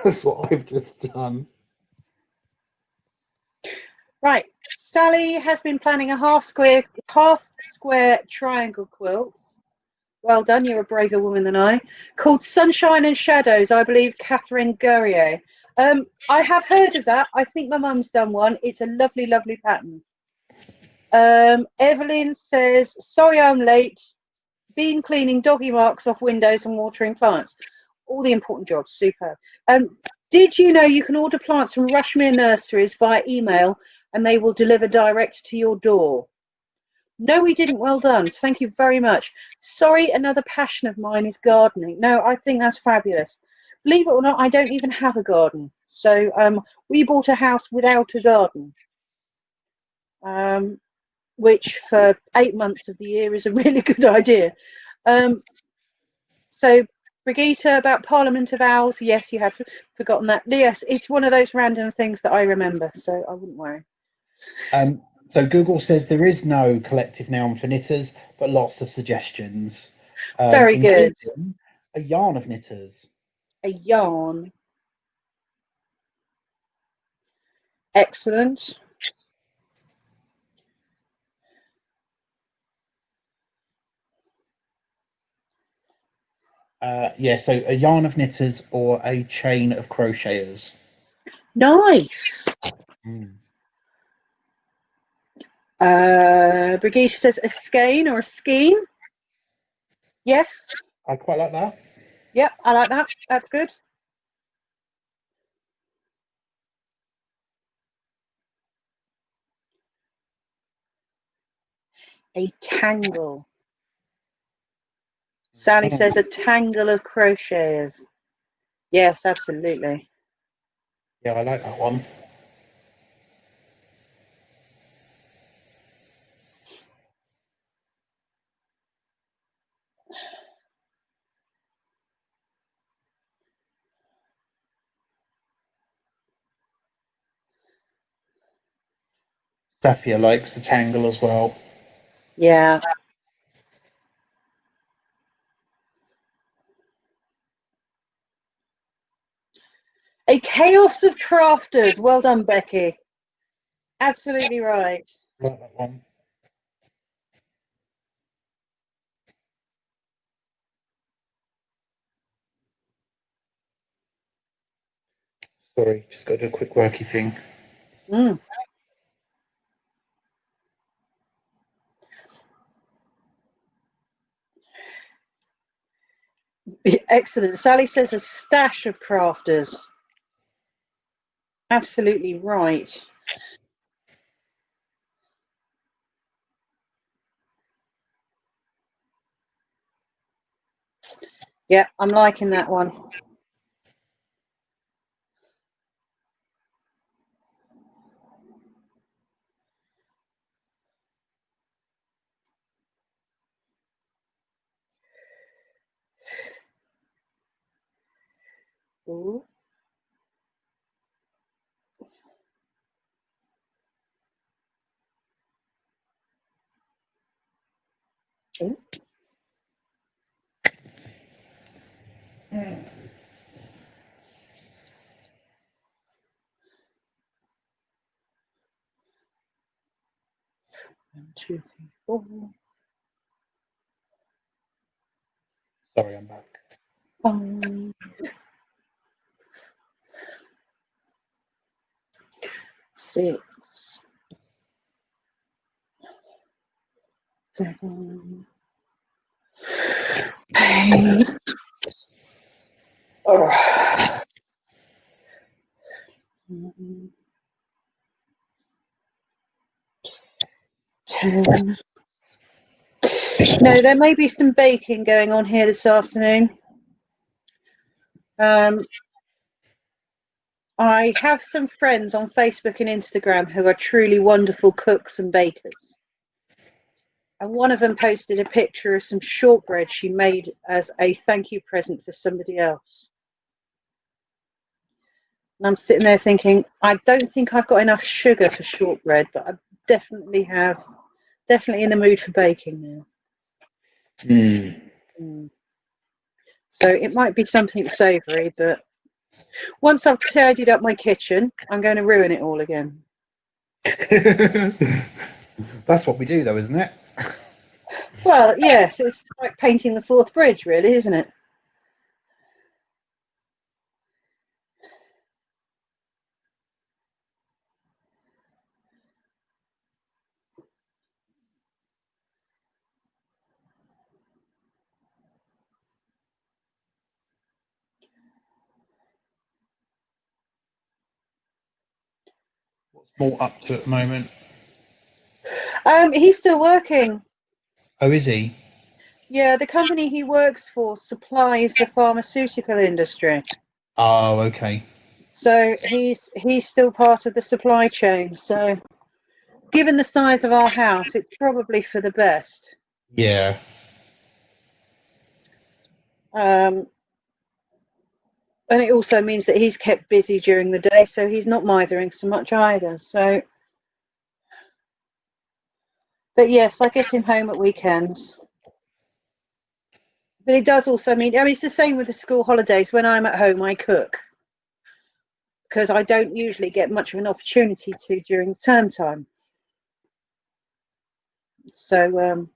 that's what I've just done. Right. Sally has been planning a half square triangle quilt. Well done, you're a braver woman than I. Called Sunshine and Shadows, I believe, Catherine Guerrier. I have heard of that. I think my mum's done one. It's a lovely, lovely pattern. Evelyn says, sorry I'm late. Been cleaning doggy marks off windows and watering plants. all the important jobs. Superb. Did you know you can order plants from Rushmere Nurseries via email and they will deliver direct to your door? No, we didn't. Well done. Thank you very much. Sorry, another passion of mine is gardening. No, I think that's fabulous. Believe it or not, I don't even have a garden. So we bought a house without a garden, which for 8 months of the year is a really good idea. So, Brigitte, about Parliament of Owls, yes, you had forgotten that. Yes, it's one of those random things that I remember, so I wouldn't worry. So Google says there is no collective noun for knitters, but lots of suggestions. Very good. A yarn of knitters. A yarn. Excellent. Yeah, so a yarn of knitters or a chain of crocheters. Nice. Brigitte says a skein or a skein. Yes. I quite like that. Yep, I like that. That's good. A tangle. Sally says a tangle of crocheters. Yes, absolutely. Yeah, I like that one. Safia likes the tangle as well. Yeah. A chaos of crafters. Well done, Becky. Absolutely right. I like that one. Sorry, just got to do a quick worky thing. Excellent. Sally says a stash of crafters. Absolutely right. Yeah, I'm liking that one. Ooh. Ooh. 1, 2, 3, 4. Sorry, I'm back. 5, 6, 7, 8. Oh. 10. No, there may be some baking going on here this afternoon. I have some friends on Facebook and Instagram who are truly wonderful cooks and bakers. And one of them posted a picture of some shortbread she made as a thank you present for somebody else. And I'm sitting there thinking, I don't think I've got enough sugar for shortbread, but I definitely in the mood for baking now. So it might be something savoury, but once I've tidied up my kitchen, I'm going to ruin it all again. That's what we do, though, isn't it? Well, yes, it's like painting the fourth bridge, really, isn't it? What's more up to at the moment? He's still working. Oh, is he? Yeah, the company he works for supplies the pharmaceutical industry. Oh, okay. So he's still part of the supply chain. So given the size of our house, it's probably for the best. Yeah. And it also means that he's kept busy during the day, so he's not mithering so much either. So, but yes, I get him home at weekends. But it does also mean, I mean, it's the same with the school holidays. When I'm at home, I cook because I don't usually get much of an opportunity to during term time. So,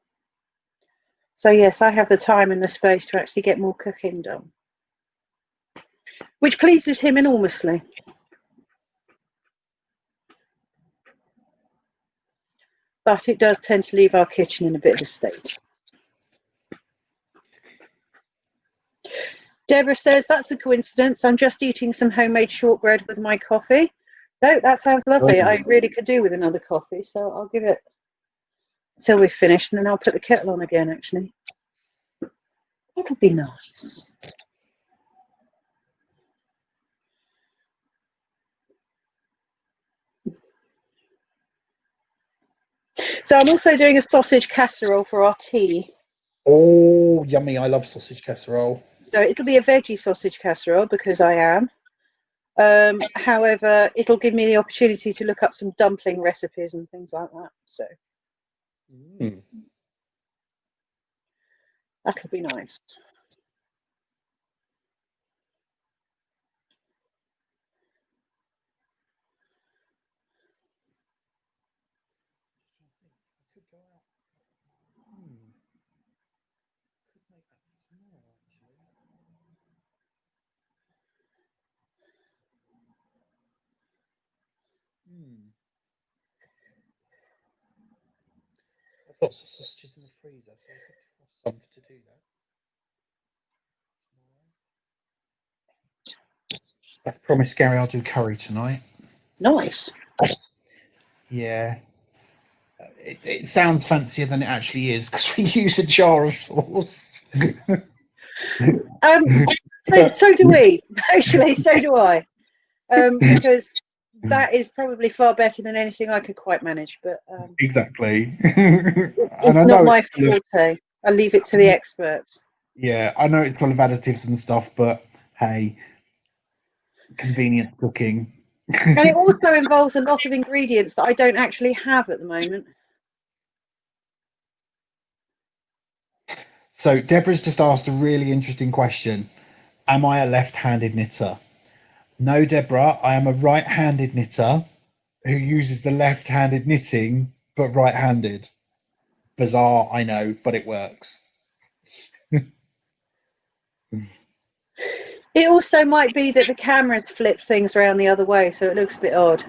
so yes, I have the time and the space to actually get more cooking done, which pleases him enormously. But it does tend to leave our kitchen in a bit of a state. Deborah says, that's a coincidence. I'm just eating some homemade shortbread with my coffee. No, that sounds lovely. I really could do with another coffee, so I'll give it till we've finished, and then I'll put the kettle on again, actually. That'll be nice. So I'm also doing a sausage casserole for our tea. Oh, yummy. I love sausage casserole. So it'll be a veggie sausage casserole because I am. However, it'll give me the opportunity to look up some dumpling recipes and things like that. So that'll be nice. I've got some sausages in the freezer, so I could frost some to do that. I promised Gary I'll do curry tonight. Nice. Yeah. It sounds fancier than it actually is because we use a jar of sauce. So do we. Actually, so do I. Because that is probably far better than anything I could quite manage. But Exactly. it's not my forte. I leave it to the experts. Yeah, I know it's full of additives and stuff, but hey, convenient cooking. And it also involves a lot of ingredients that I don't actually have at the moment. So Deborah's just asked a really interesting question. Am I a left-handed knitter? No, Deborah, I am a right-handed knitter who uses the left-handed knitting, but right-handed. Bizarre, I know, but it works. It also might be that the camera's flipped things around the other way, so it looks a bit odd.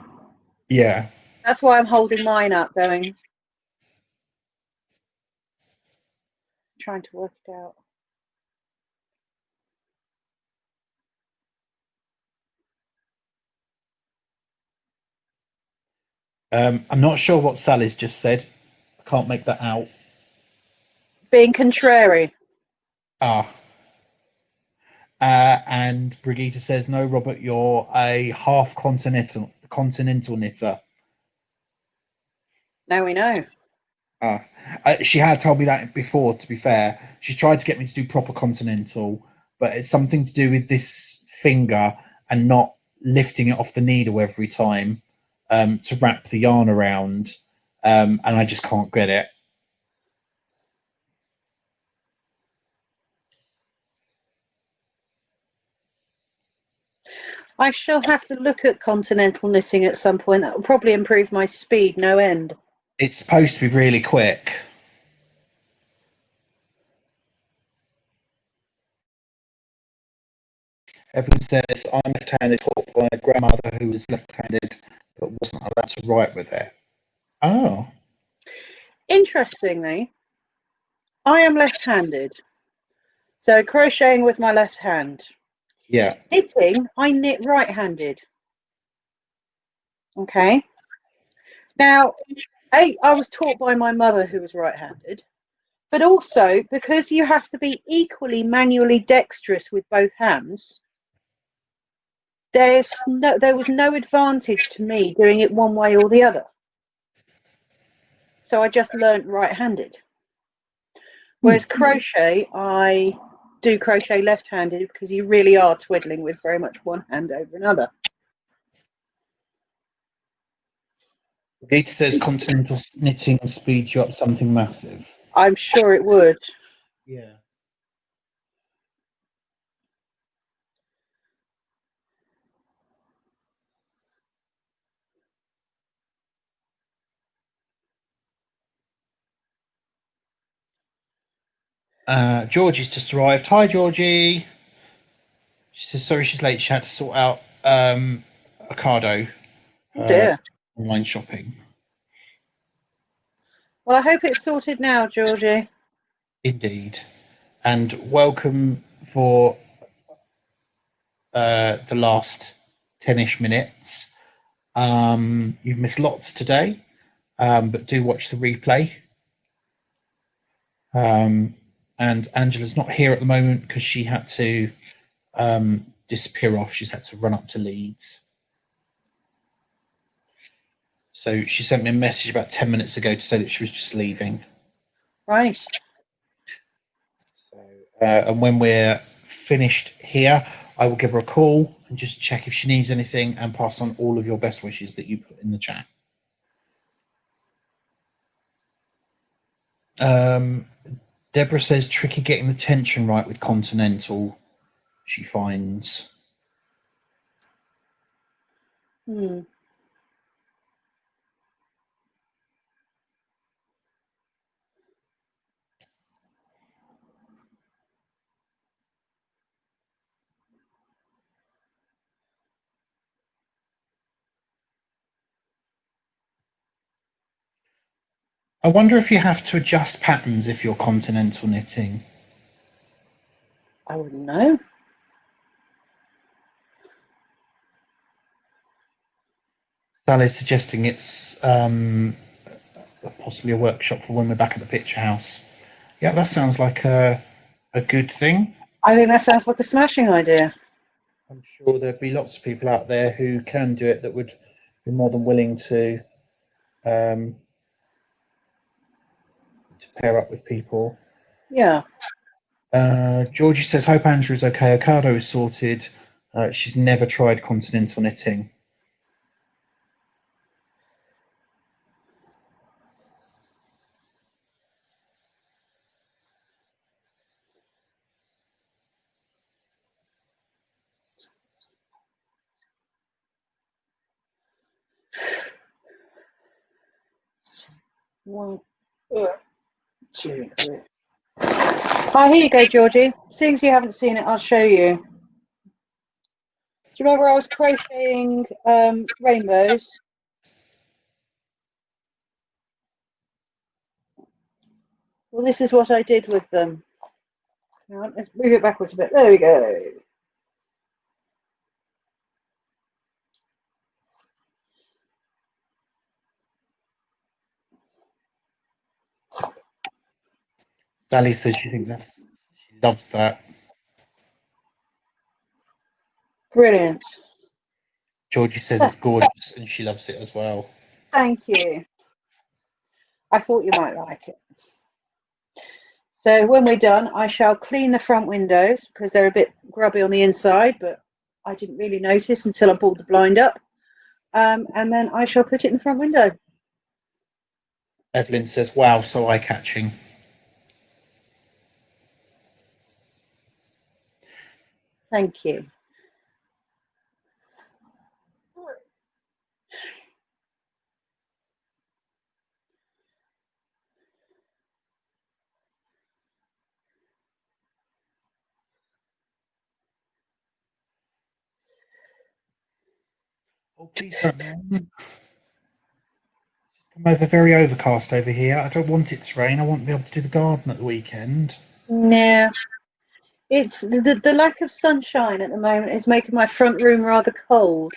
Yeah. That's why I'm holding mine up, trying to work it out. I'm not sure what Sally's just said. I can't make that out. Being contrary. And Brigitte says, no, Robert, you're a half continental knitter. Now we know. She had told me that before, to be fair. She's tried to get me to do proper continental, but it's something to do with this finger and not lifting it off the needle every time to wrap the yarn around, and I just can't get it. I shall have to look at continental knitting at some point. That will probably improve my speed no end. It's supposed to be really quick. Evan says, I'm left-handed, taught by a grandmother who was left-handed but wasn't allowed to write with it. Oh. Interestingly, I am left-handed. So crocheting with my left hand. Yeah. Knitting, I knit right-handed. Okay. Now, I was taught by my mother, who was right-handed, but also because you have to be equally manually dexterous with both hands. There was no advantage to me doing it one way or the other. So I just learnt right-handed. Whereas crochet, I do crochet left-handed because you really are twiddling with very much one hand over another. Gator says continental knitting speeds you up something massive. I'm sure it would. Yeah. Georgie's just arrived. Hi, Georgie. She says sorry she's late. She had to sort out Ocado Dear. online shopping. Well, I hope it's sorted now, Georgie. Indeed. And welcome for the last 10-ish minutes. You've missed lots today, but do watch the replay. And Angela's not here at the moment because she had to disappear off. She's had to run up to Leeds. So she sent me a message about 10 minutes ago to say that she was just leaving. Right. So, and when we're finished here, I will give her a call and just check if she needs anything and pass on all of your best wishes that you put in the chat. Deborah says tricky getting the tension right with continental, she finds. I wonder if you have to adjust patterns if you're continental knitting. I wouldn't know. Sally's suggesting it's possibly a workshop for when we're back at the picture house. Yeah, that sounds like a good thing. I think that sounds like a smashing idea. I'm sure there'd be lots of people out there who can do it that would be more than willing to pair up with people. Yeah. Georgie says, hope Andrew's okay. Ocado is sorted. She's never tried continental knitting. One, two, three. Oh, here you go, Georgie. Seeing as you haven't seen it, I'll show you. Do you remember I was crocheting rainbows? Well, this is what I did with them. Now, let's move it backwards a bit. There we go. Sally says she loves that. Brilliant. Georgie says it's gorgeous and she loves it as well. Thank you. I thought you might like it. So when we're done, I shall clean the front windows because they're a bit grubby on the inside, but I didn't really notice until I pulled the blind up. And then I shall put it in the front window. Evelyn says, wow, so eye-catching. Thank you. Oh, please don't rain. Come over very overcast over here. I don't want it to rain. I want to be able to do the garden at the weekend. Nah. It's the lack of sunshine at the moment is making my front room rather cold.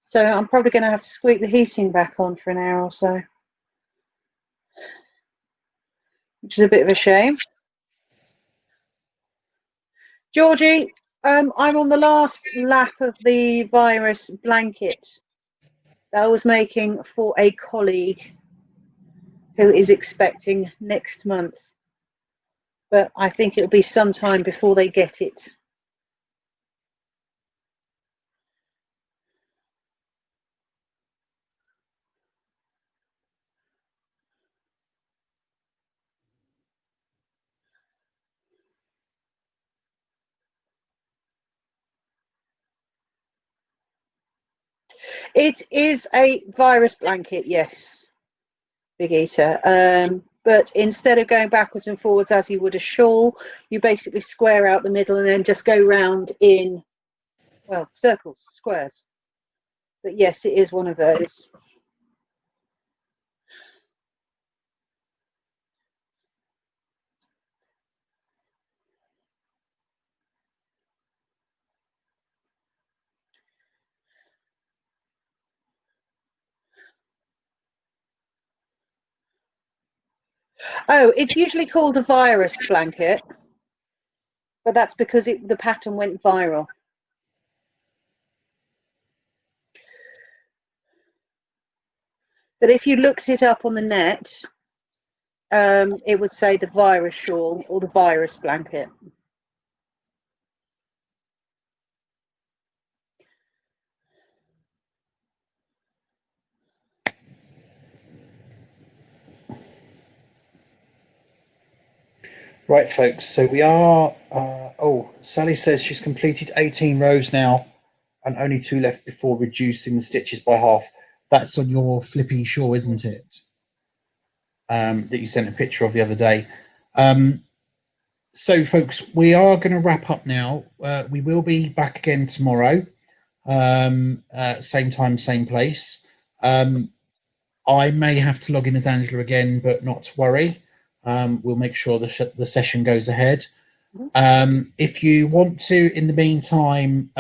So I'm probably going to have to squeak the heating back on for an hour or so, which is a bit of a shame. Georgie, I'm on the last lap of the virus blanket that I was making for a colleague who is expecting next month, but I think it'll be some time before they get it. It is a virus blanket, yes, Big Eater. But instead of going backwards and forwards as you would a shawl, you basically square out the middle and then just go round in, well, circles, squares. But yes, it is one of those. Oh, it's usually called a virus blanket, but that's because the pattern went viral. But if you looked it up on the net, it would say the virus shawl or the virus blanket. Right, folks, so we are, oh, Sally says she's completed 18 rows now and only 2 left before reducing the stitches by half. That's on your flippy shawl, isn't it? That you sent a picture of the other day. So, folks, we are going to wrap up now. We will be back again tomorrow, same time, same place. I may have to log in as Angela again, but not to worry. We'll make sure the session goes ahead. If you want to, in the meantime,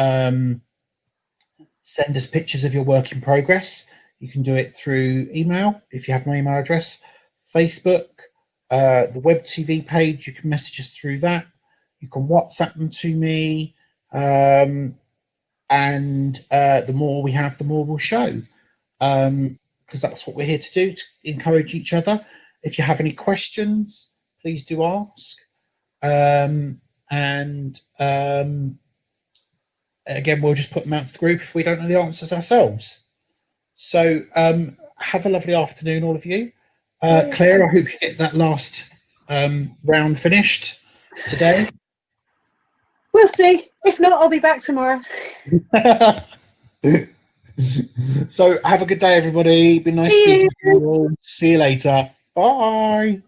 send us pictures of your work in progress, you can do it through email, if you have my email address, Facebook, the web TV page, you can message us through that. You can WhatsApp them to me. And the more we have, the more we'll show. Because that's what we're here to do, to encourage each other. If you have any questions, please do ask. Again, we'll just put them out to the group if we don't know the answers ourselves. So have a lovely afternoon, all of you. Claire, I hope you get that last round finished today. We'll see. If not, I'll be back tomorrow. So have a good day, everybody. Been nice speaking to you all. See you later. Bye.